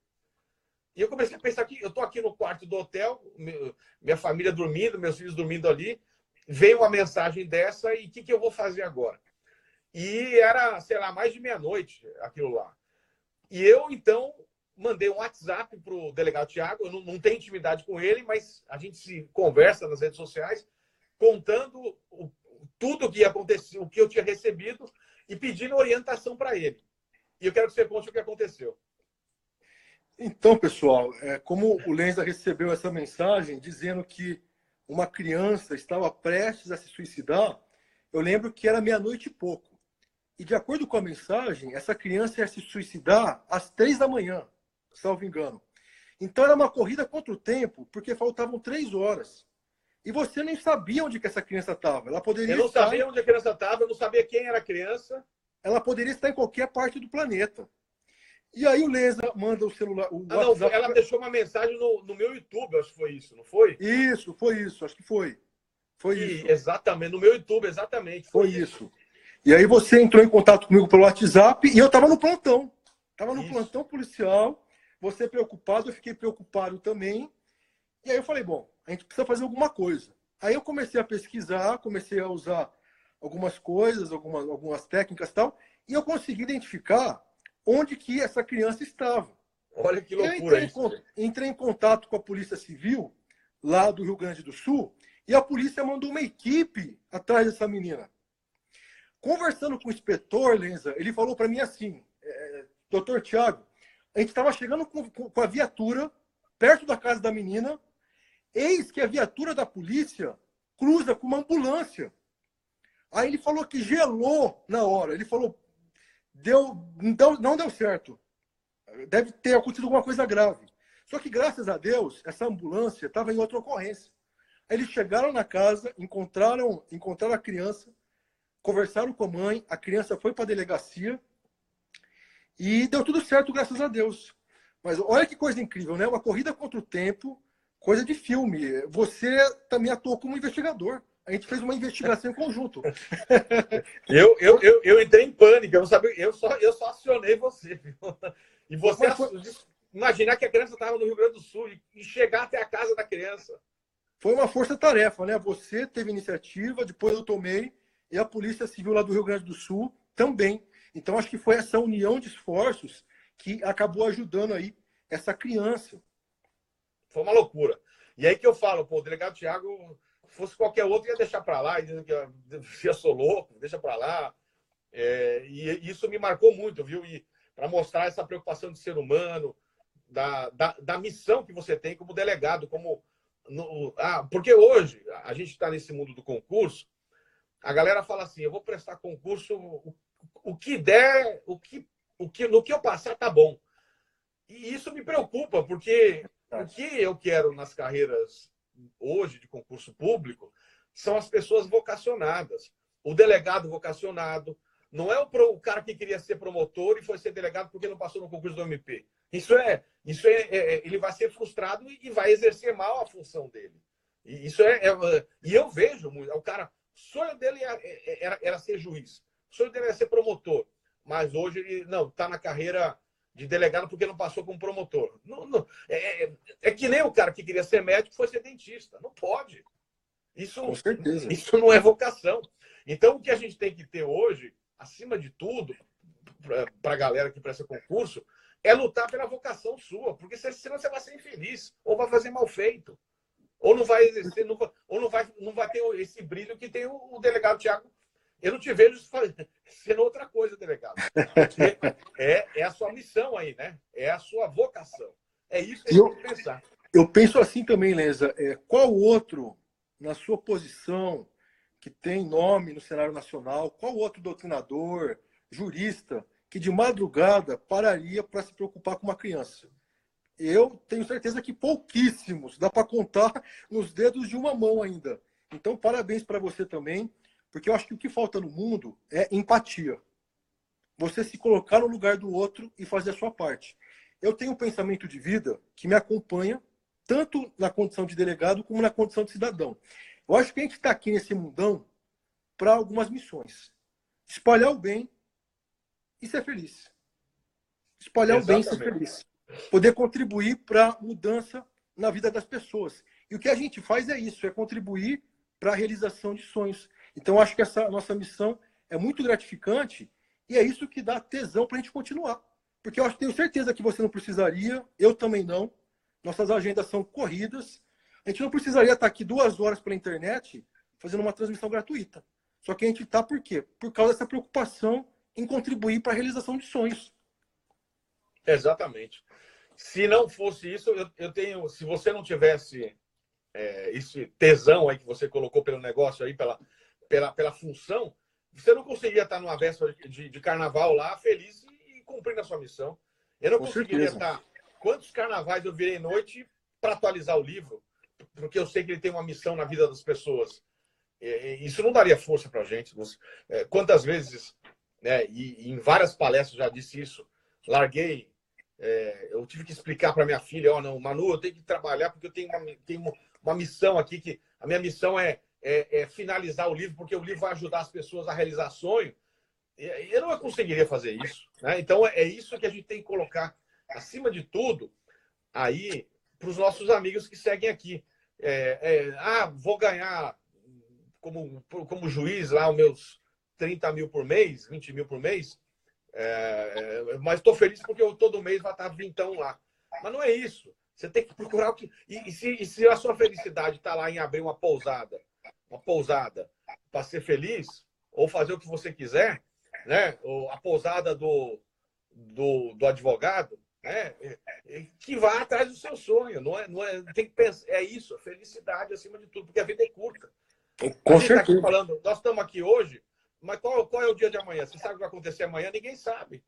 E eu comecei a pensar que eu estou aqui no quarto do hotel, minha família dormindo, meus filhos dormindo ali, veio uma mensagem dessa e o que eu vou fazer agora? E era, sei lá, mais de meia-noite aquilo lá. E eu, então, mandei um WhatsApp para o delegado Tiago, eu não tenho intimidade com ele, mas a gente se conversa nas redes sociais, contando tudo o que ia acontecer, o que eu tinha recebido e pedindo orientação para ele. E eu quero que você conte o que aconteceu. Então, pessoal, como o Lenza recebeu essa mensagem dizendo que uma criança estava prestes a se suicidar, eu lembro que era meia-noite e pouco. E, de acordo com a mensagem, essa criança ia se suicidar às 3 da manhã, salvo engano. Então, era uma corrida contra o tempo, porque faltavam 3 horas. E você nem sabia onde que essa criança estava. Ela poderia Eu não sabia onde a criança estava, eu não sabia quem era a criança. Ela poderia estar em qualquer parte do planeta. E aí o Lenza manda o celular... Não, ela deixou uma mensagem no meu YouTube, acho que foi isso, não foi? Isso, foi isso, acho que foi. Foi isso. Exatamente, no meu YouTube, exatamente. Foi isso. E aí você entrou em contato comigo pelo WhatsApp e eu estava no plantão. Estava no plantão policial, você preocupado, eu fiquei preocupado também. E aí eu falei, bom, a gente precisa fazer alguma coisa. Aí eu comecei a pesquisar, comecei a usar algumas coisas, algumas técnicas e tal, e eu consegui identificar onde que essa criança estava. Olha que loucura isso. Entrei em contato com a Polícia Civil, lá do Rio Grande do Sul, e a polícia mandou uma equipe atrás dessa menina. Conversando com o inspetor, Lenza, ele falou para mim assim, doutor Tiago, a gente estava chegando com a viatura perto da casa da menina, eis que a viatura da polícia cruza com uma Aí ele falou que gelou na hora. Ele falou, não deu certo. Deve ter acontecido alguma coisa grave. Só que, graças a Deus, essa ambulância estava em outra ocorrência. Aí eles chegaram na casa, encontraram a criança, conversaram com a mãe, a criança foi para a delegacia e deu tudo certo, graças a Deus. Mas olha que coisa incrível, né? Uma corrida contra o tempo, coisa de filme. Você também atuou como investigador. A gente fez uma investigação em conjunto. Eu entrei em pânico, eu não sabia, eu só acionei você, viu? E você imaginar que a criança estava no Rio Grande do Sul e chegar até a casa da criança. Foi uma força-tarefa, né? Você teve iniciativa, depois eu tomei, e a Polícia Civil lá do Rio Grande do Sul também. Então, acho que foi essa união de esforços que acabou ajudando aí essa criança. Foi uma loucura. E aí que eu falo, pô, o delegado Thiago, se fosse qualquer outro, ia deixar para lá, dizendo que eu sou louco, deixa para lá. E isso me marcou muito, viu? E para mostrar essa preocupação de ser humano, da missão que você tem como delegado, porque hoje a gente está nesse mundo do concurso, a galera fala assim, eu vou prestar concurso, o que der, no que eu passar tá bom. E isso me preocupa, porque o que eu quero nas carreiras hoje de concurso público são as pessoas vocacionadas. O delegado vocacionado não é o cara que queria ser promotor e foi ser delegado porque não passou no concurso do MP. Ele vai ser frustrado e vai exercer mal a função dele. E eu vejo muito. O cara, o sonho dele era ser juiz, o sonho dele era ser promotor, mas hoje ele não está na carreira de delegado porque não passou como promotor. É que nem o cara que queria ser médico foi ser dentista. Não pode. Com certeza. Isso não é vocação. Então, o que a gente tem que ter hoje, acima de tudo, para a galera que presta concurso, é lutar pela vocação sua, porque senão você vai ser infeliz, ou vai fazer mal feito, ou não vai exercer, ou não vai ter esse brilho que tem o delegado Thiago. Eu não te vejo sendo outra coisa, delegado. É a sua missão aí, né? É a sua vocação. É isso que a gente tem que pensar. Eu penso assim também, Lenza. Qual outro, na sua posição, que tem nome no cenário nacional, qual outro doutrinador, jurista, que de madrugada pararia para se preocupar com uma criança? Eu tenho certeza que pouquíssimos. Dá para contar nos dedos de uma mão ainda. Então, parabéns para você também. Porque eu acho que o que falta no mundo é empatia. Você se colocar no lugar do outro e fazer a sua parte. Eu tenho um pensamento de vida que me acompanha, tanto na condição de delegado como na condição de cidadão. Eu acho que a gente está aqui nesse mundão para algumas missões. Espalhar o bem e ser feliz. Espalhar Exatamente. o bem e ser feliz. Poder contribuir para a mudança na vida das pessoas. E o que a gente faz é isso, é contribuir para a realização de sonhos. Então, acho que essa nossa missão é muito gratificante e é isso que dá tesão para a gente continuar. Porque eu tenho certeza que você não precisaria, eu também não. Nossas agendas são corridas. A gente não precisaria estar aqui 2 horas pela internet fazendo uma transmissão gratuita. Só que a gente está por quê? Por causa dessa preocupação em contribuir para a realização de sonhos. Exatamente. Se não fosse isso, se você não tivesse esse tesão aí que você colocou pelo negócio aí, pela função, você não conseguiria estar numa véspera de carnaval lá, feliz e cumprindo a sua missão. Eu não conseguiria estar... Quantos carnavais eu virei noite para atualizar o livro, porque eu sei que ele tem uma missão na vida das pessoas. Isso não daria força para a gente. Quantas vezes, e em várias palestras já disse isso, larguei, eu tive que explicar para minha filha, não, Manu, eu tenho que trabalhar porque eu tenho uma missão aqui, que a minha missão é finalizar o livro, porque o livro vai ajudar as pessoas a realizar sonho. Eu não conseguiria fazer isso. Né? Então, é isso que a gente tem que colocar, acima de tudo, aí para os nossos amigos que seguem aqui. Vou ganhar como juiz lá os meus 30 mil por mês, 20 mil por mês, mas estou feliz porque todo mês vai estar vintão lá. Mas não é isso. Você tem que procurar o que... E se a sua felicidade está lá em abrir uma pousada para ser feliz, ou fazer o que você quiser, né? Ou a pousada do advogado, né? Que vá atrás do seu sonho. Não é, tem que pensar, é isso, a felicidade acima de tudo, porque a vida é curta. Com a gente está aqui certeza. falando, nós estamos aqui hoje, mas qual é o dia de amanhã? Você sabe o que vai acontecer amanhã? Ninguém sabe.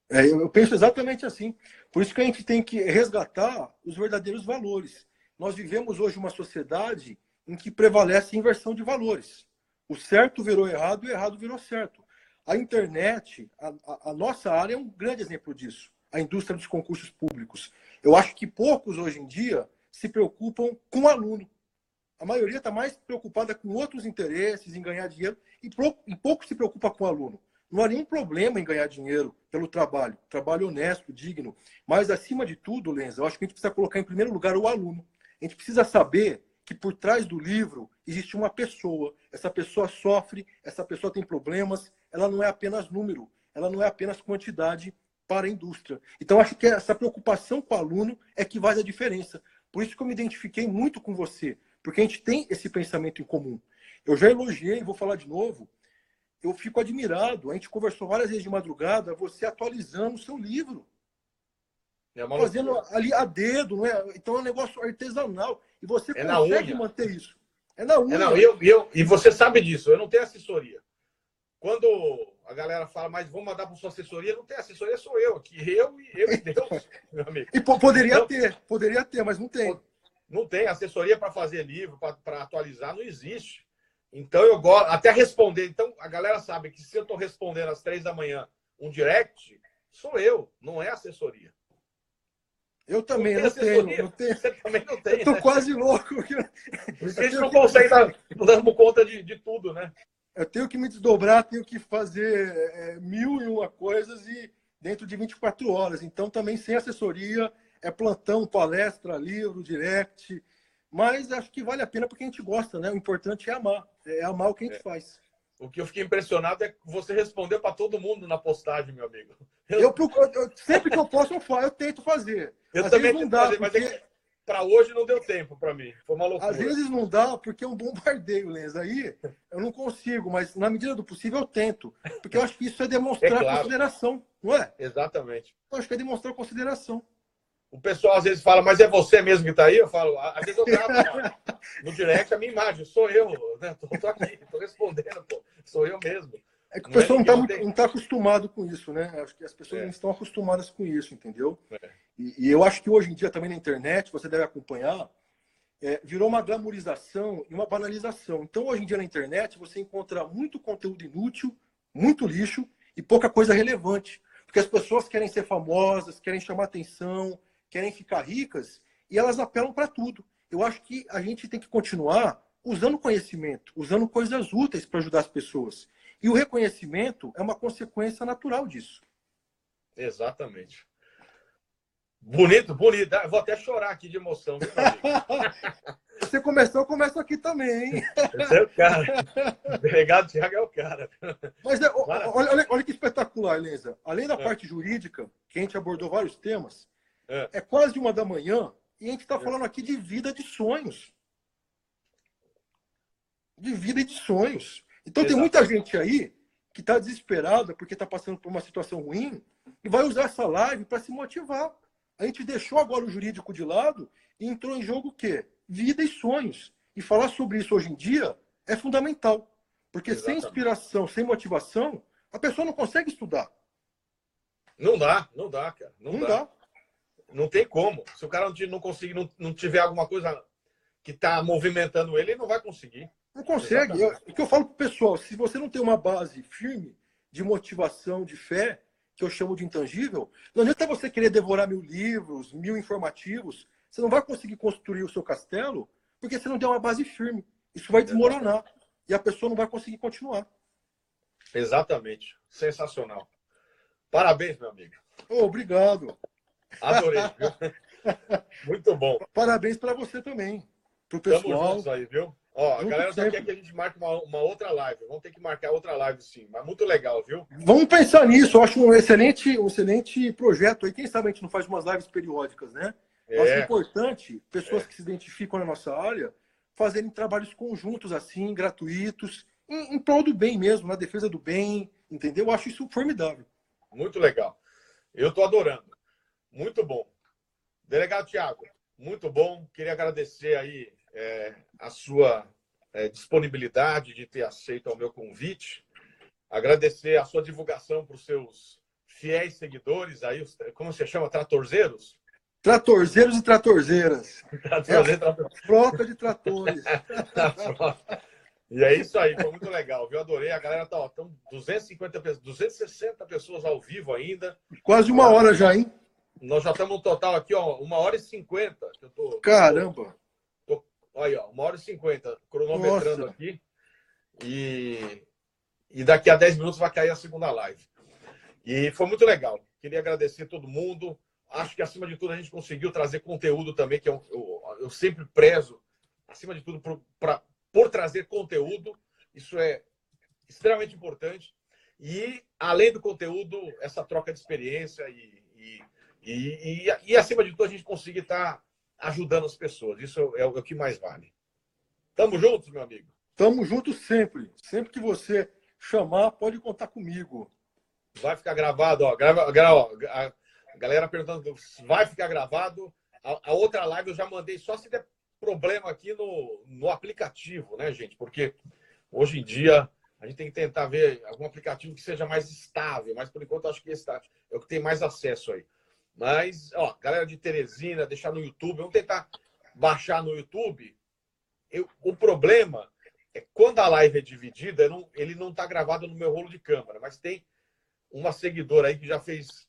Eu penso exatamente assim. Por isso que a gente tem que resgatar os verdadeiros valores. nós vivemos hoje uma sociedade em que prevalece a inversão de valores. O certo virou errado e o errado virou certo. A internet, a nossa área é um grande exemplo disso. A indústria dos concursos públicos. Eu acho que poucos hoje em dia se preocupam com o aluno. A maioria está mais preocupada com outros interesses, em ganhar dinheiro, e pouco se preocupa com o aluno. Não há nenhum problema em ganhar dinheiro pelo trabalho. Trabalho honesto, digno. Mas, acima de tudo, Lenza, eu acho que a gente precisa colocar em primeiro lugar o aluno. A gente precisa saber que por trás do livro existe uma pessoa. Essa pessoa sofre, essa pessoa tem problemas, ela não é apenas número, ela não é apenas quantidade para a indústria. Então, acho que essa preocupação com o aluno é que faz a diferença. Por isso que eu me identifiquei muito com você, porque a gente tem esse pensamento em comum. Eu já elogiei, vou falar de novo, eu fico admirado. A gente conversou várias vezes de madrugada, você atualizando o seu livro. Fazendo ali a dedo, não é? Então é um negócio artesanal. E você consegue manter isso. É na unha. E você sabe disso, eu não tenho assessoria. Quando a galera fala, mas vamos mandar para sua assessoria, não tem assessoria, sou eu aqui. Eu e Deus, meu amigo. E poderia ter, mas não tem. Não tem assessoria para fazer livro, para atualizar, não existe. Então eu gosto, até responder. Então a galera sabe que se eu estou respondendo às 3 da manhã um direct, sou eu, não é assessoria. Eu também não tenho. Você também não tem. Eu tô quase louco. Por isso que a gente não consegue dar dando conta de tudo, né? Eu tenho que me desdobrar, tenho que fazer 1001 coisas e dentro de 24 horas. Então, também sem assessoria, é plantão, palestra, livro, direct. Mas acho que vale a pena porque a gente gosta, né? O importante é amar o que a gente faz. O que eu fiquei impressionado é que você respondeu para todo mundo na postagem, meu amigo. Sempre que eu posso, eu tento fazer. Eu também tento fazer, mas para hoje não deu tempo para mim. Foi uma loucura. Às vezes não dá porque é um bombardeio, Lenza. Aí eu não consigo, mas na medida do possível eu tento. Porque eu acho que isso é demonstrar consideração, não é? Exatamente. Eu acho que é demonstrar consideração. O pessoal às vezes fala, mas é você mesmo que está aí? Eu falo, às vezes eu gravo no direct a minha imagem, sou eu, né? Tô aqui, tô respondendo, pô. Sou eu mesmo. É que o pessoal não tá acostumado com isso, né? Acho que as pessoas não estão acostumadas com isso, entendeu? E eu acho que hoje em dia também na internet, você deve acompanhar, virou uma glamorização e uma banalização. Então, hoje em dia na internet, você encontra muito conteúdo inútil, muito lixo e pouca coisa relevante. Porque as pessoas querem ser famosas, querem chamar atenção, querem ficar ricas e elas apelam para tudo. Eu acho que a gente tem que continuar usando conhecimento, usando coisas úteis para ajudar as pessoas. E o reconhecimento é uma consequência natural disso. Exatamente. Bonito, bonito. Vou até chorar aqui de emoção. Viu, meu amigo? Você começou, eu começo aqui também, hein? Esse é o cara. O delegado Thiago é o cara. Mas olha que espetacular, Lenza. Além da parte jurídica, que a gente abordou vários temas, é quase 1 da manhã e a gente está falando aqui de vida de sonhos. De vida e de sonhos. Então tem muita gente aí que está desesperada porque está passando por uma situação ruim e vai usar essa live para se motivar. A gente deixou agora o jurídico de lado e entrou em jogo o quê? Vida e sonhos. E falar sobre isso hoje em dia é fundamental. Porque sem inspiração, sem motivação, a pessoa não consegue estudar. Não dá, cara. Não dá. Dá. Não tem como. Se o cara não conseguir, não tiver alguma coisa que está movimentando ele não vai conseguir. Não consegue. O que eu falo para o pessoal, se você não tem uma base firme de motivação, de fé, que eu chamo de intangível, não adianta você querer devorar 1000 livros, 1000 informativos, você não vai conseguir construir o seu castelo porque você não tem uma base firme. Isso vai desmoronar e a pessoa não vai conseguir continuar. Exatamente. Sensacional. Parabéns, meu amigo. Obrigado. Adorei, viu? Muito bom. Parabéns para você também. Para o pessoal. Tamo juntos aí, viu? Ó, a galera só quer que a gente marque uma outra live. Vamos ter que marcar outra live, sim. Mas muito legal, viu? Vamos pensar nisso. Eu acho um excelente projeto. Aí, quem sabe a gente não faz umas lives periódicas, né? Eu acho importante pessoas que se identificam na nossa área fazerem trabalhos conjuntos assim, gratuitos, em prol do bem mesmo, na defesa do bem, entendeu? Eu acho isso formidável. Muito legal. Eu estou adorando. Muito bom. Delegado Thiago, muito bom. Queria agradecer aí a sua disponibilidade de ter aceito ao meu convite. Agradecer a sua divulgação para os seus fiéis seguidores aí, como você chama? Tratorzeiros? Tratorzeiros e tratorzeiras. Tratorzeiro. Frota de tratores. E é isso aí, foi muito legal, viu? Adorei. A galera tá, ó, tão 260 pessoas ao vivo ainda. Quase 1 hora já, hein? Nós já estamos no total aqui, ó, 1h50. Que eu tô, Caramba! Olha aí, ó, 1h50, cronometrando. Nossa. Aqui. E daqui a 10 minutos vai cair a segunda live. E foi muito legal. Queria agradecer a todo mundo. Acho que, acima de tudo, a gente conseguiu trazer conteúdo também, que eu sempre prezo, acima de tudo, por trazer conteúdo. Isso é extremamente importante. E, além do conteúdo, essa troca de experiência e acima de tudo, a gente conseguir estar ajudando as pessoas. Isso é o que mais vale. Tamo juntos, meu amigo? Tamo juntos sempre. Sempre que você chamar, pode contar comigo. Vai ficar gravado, ó. A galera perguntando, vai ficar gravado. A outra live eu já mandei, só se der problema aqui no aplicativo, né, gente? Porque hoje em dia a gente tem que tentar ver algum aplicativo que seja mais estável, mas por enquanto acho que esse é o que tem mais acesso aí. Mas, ó, galera de Teresina, deixar no YouTube, vamos tentar baixar no YouTube. O problema é quando a live é dividida, ele não está gravado no meu rolo de câmera, mas tem uma seguidora aí que já fez,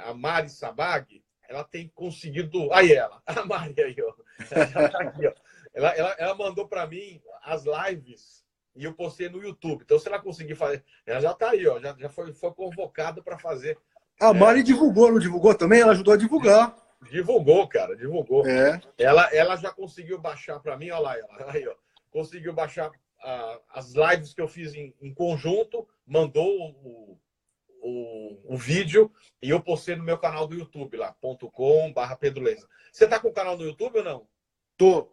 a Mari Sabag, ela tem conseguido. Aí ela, a Mari aí, ó. Ela já tá aqui, ó. Ela mandou para mim as lives e eu postei no YouTube. Então, se ela conseguir fazer, ela já está aí, ó. Já foi convocada para fazer. A Mari divulgou, não divulgou também? Ela ajudou a divulgar. Divulgou, cara, divulgou. É. Ela já conseguiu baixar para mim, olha lá, ela, aí, ó. Conseguiu baixar as lives que eu fiz em conjunto, mandou o vídeo e eu postei no meu canal do YouTube lá, .com/Pedro Leza. Você tá com o canal no YouTube ou não? Tô.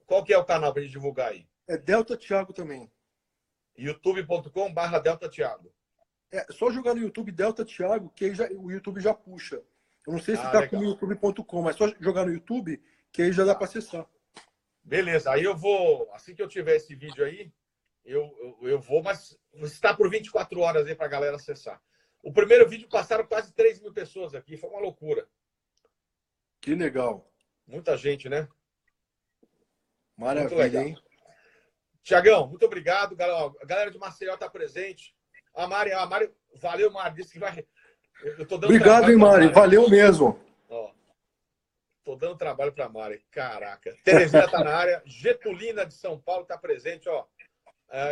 Qual que é o canal pra gente divulgar aí? É Delta Thiago também. youtube.com/Delta Thiago. É só jogar no YouTube Delta Thiago, que aí o YouTube já puxa. Eu não sei se tá legal. com youtube.com, mas só jogar no YouTube, que aí já dá para acessar. Beleza, aí eu vou, assim que eu tiver esse vídeo aí, eu vou, mas está por 24 horas aí pra galera acessar. O primeiro vídeo passaram quase 3.000 pessoas aqui, foi uma loucura. Que legal. Muita gente, né? Maravilha, hein? Tiagão, muito obrigado. A galera de Maceió está presente. A Mari, valeu, Mari. Disse que vai. Eu tô dando obrigado, hein, Mari. Valeu mesmo. Ó, tô dando trabalho para a Mari. Caraca. Terezinha tá na área. Getulina de São Paulo está presente, ó.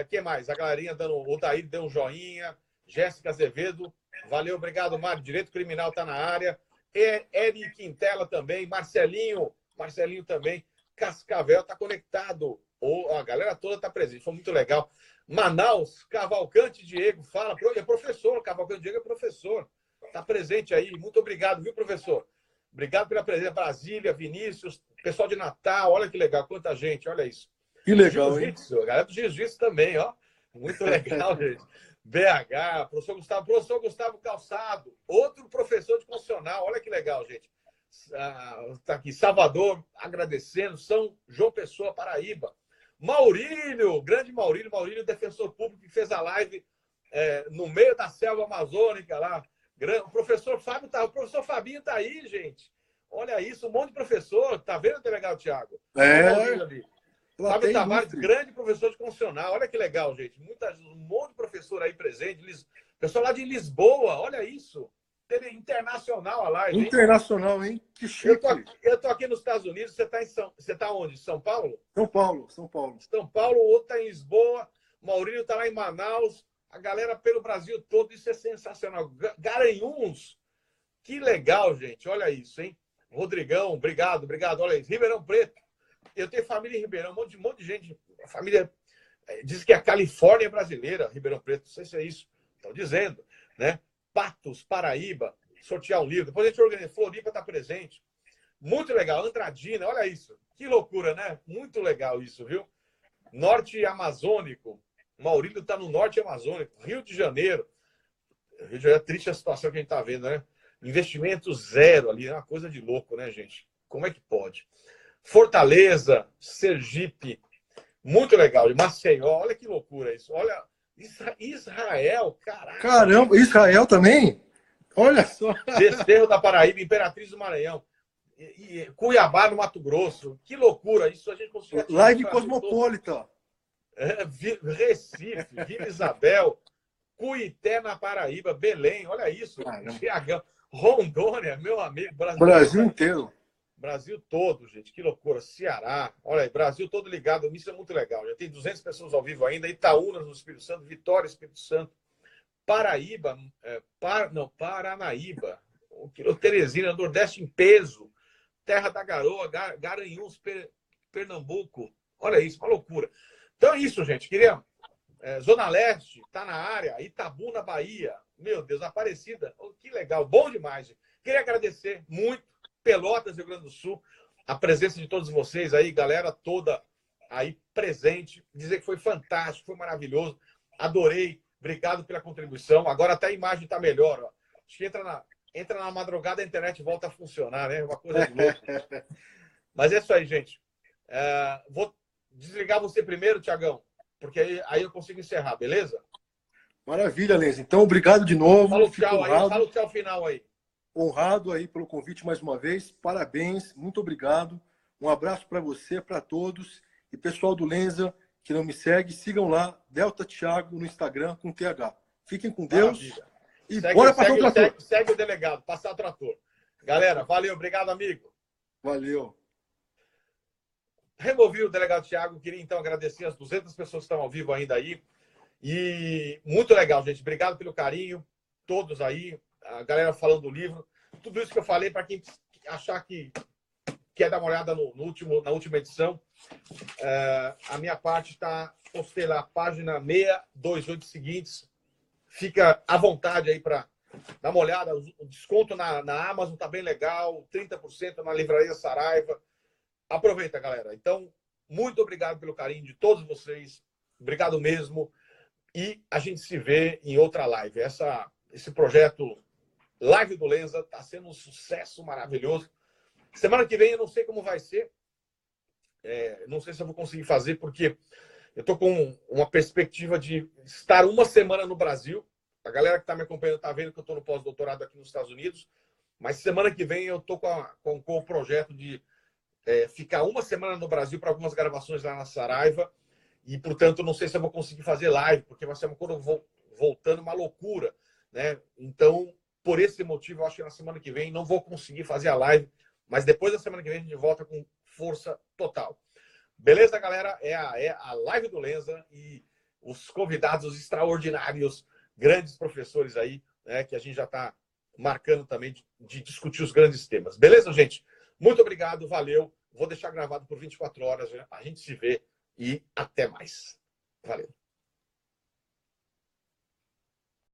Quem mais? A galerinha dando. O Daí deu um joinha. Jéssica Azevedo. Valeu, obrigado, Mari. Direito Criminal está na área. Eri Quintela também. Marcelinho também. Cascavel está conectado. A galera toda está presente. Foi muito legal. Manaus, Cavalcante Diego, fala. É professor. Cavalcante Diego é professor. Está presente aí. Muito obrigado, viu, professor? Obrigado pela presença. Brasília, Vinícius, pessoal de Natal. Olha que legal. Quanta gente. Olha isso. Que legal, hein? A galera do Jiu-Jitsu também, ó. Muito legal, gente. BH, professor Gustavo Calçado, outro professor de constitucional. Olha que legal, gente. Tá aqui, Salvador, agradecendo. São João Pessoa, Paraíba. Maurílio, grande Maurílio, defensor público, que fez a live no meio da selva amazônica lá. O professor Fabinho tá aí, gente. Olha isso, um monte de professor. Tá vendo que legal, Thiago? Fábio Tavares, grande professor de constitucional. Olha que legal, gente. Um monte de professor aí presente. Pessoal lá de Lisboa, olha isso. Internacional a live. Internacional, hein? Que chique. Eu tô aqui nos Estados Unidos. Você tá onde? São Paulo? São Paulo. São Paulo, o outro tá em Lisboa. Maurílio tá lá em Manaus. A galera pelo Brasil todo. Isso é sensacional. Garanhuns. Que legal, gente. Olha isso, hein? Rodrigão, obrigado. Olha isso. Ribeirão Preto. Eu tenho família em Ribeirão, um monte de gente. A família diz que a Califórnia é brasileira, Ribeirão Preto. Não sei se é isso. Estão dizendo, né? Patos, Paraíba, sortear um livro. Depois a gente organiza. Floripa está presente. Muito legal. Andradina, olha isso. Que loucura, né? Muito legal isso, viu? Norte Amazônico. Maurílio está no Norte Amazônico. Rio de Janeiro. Rio de Janeiro é triste a situação que a gente está vendo, né? Investimento zero ali. É uma coisa de louco, né, gente? Como é que pode? Fortaleza, Sergipe. Muito legal. E Maceió. Olha que loucura isso. Olha... Israel, caraca. Caramba, Israel também? Olha só. Desterro da Paraíba, Imperatriz do Maranhão. Cuiabá, no Mato Grosso. Que loucura. Isso a gente conseguiu atingir. Live Cosmopolita. Recife, Vila Isabel, Cuité, na Paraíba, Belém. Olha isso. Tiagão. Rondônia, meu amigo. Brasil inteiro. Brasil todo, gente. Que loucura. Ceará. Olha aí, Brasil todo ligado. Isso é muito legal. Já tem 200 pessoas ao vivo ainda. Itaúna, no Espírito Santo. Vitória, Espírito Santo. Paraíba. Paranaíba. Teresina, Nordeste em peso. Terra da Garoa, Garanhuns, Pernambuco. Olha isso, uma loucura. Então é isso, gente. Queria... Zona Leste, tá na área. Itabu, na Bahia. Meu Deus, Aparecida. Oh, que legal. Bom demais, gente. Queria agradecer muito. Pelotas, Rio Grande do Sul. A presença de todos vocês aí, galera toda aí presente. Dizer que foi fantástico, foi maravilhoso. Adorei. Obrigado pela contribuição. Agora até a imagem tá melhor, ó. Acho que entra na madrugada, a internet volta a funcionar, né? Uma coisa de louco. Mas é isso aí, gente. Vou desligar você primeiro, Tiagão, porque aí eu consigo encerrar, beleza? Maravilha, Lenz. Então, obrigado de novo. Fala o tchau aí, fala o tchau final aí. Honrado aí pelo convite mais uma vez. Parabéns, muito obrigado. Um abraço para você, para todos. E pessoal do Lenza, que não me segue, sigam lá, Delta Thiago no Instagram com TH. Fiquem com Deus. Maravilha. E bora passar o trator. Segue o delegado, passar o trator. Galera, valeu, obrigado, amigo. Valeu. Removi o delegado Thiago. Queria então agradecer as 200 pessoas que estão ao vivo ainda aí. E muito legal, gente. Obrigado pelo carinho. Todos aí. A galera falando do livro. Tudo isso que eu falei, para quem achar que quer dar uma olhada na última edição, a minha parte está, postei lá, página 628 seguintes. Fica à vontade aí para dar uma olhada. O desconto na Amazon está bem legal. 30% na Livraria Saraiva. Aproveita, galera. Então, muito obrigado pelo carinho de todos vocês. Obrigado mesmo. E a gente se vê em outra live. Esse projeto Live do Lenza está sendo um sucesso maravilhoso. Semana que vem eu não sei como vai ser. Não sei se eu vou conseguir fazer, porque eu estou com uma perspectiva de estar uma semana no Brasil. A galera que está me acompanhando está vendo que eu estou no pós-doutorado aqui nos Estados Unidos. Mas semana que vem eu estou com o projeto de ficar uma semana no Brasil para algumas gravações lá na Saraiva. E, portanto, não sei se eu vou conseguir fazer live, porque vai ser uma coisa voltando uma loucura, né? Então, por esse motivo, eu acho que na semana que vem não vou conseguir fazer a live, mas depois da semana que vem a gente volta com força total. Beleza, galera? É a live do Lenza e os convidados extraordinários, grandes professores aí, né, que a gente já está marcando também de discutir os grandes temas. Beleza, gente? Muito obrigado, valeu. Vou deixar gravado por 24 horas, a gente se vê e até mais. Valeu.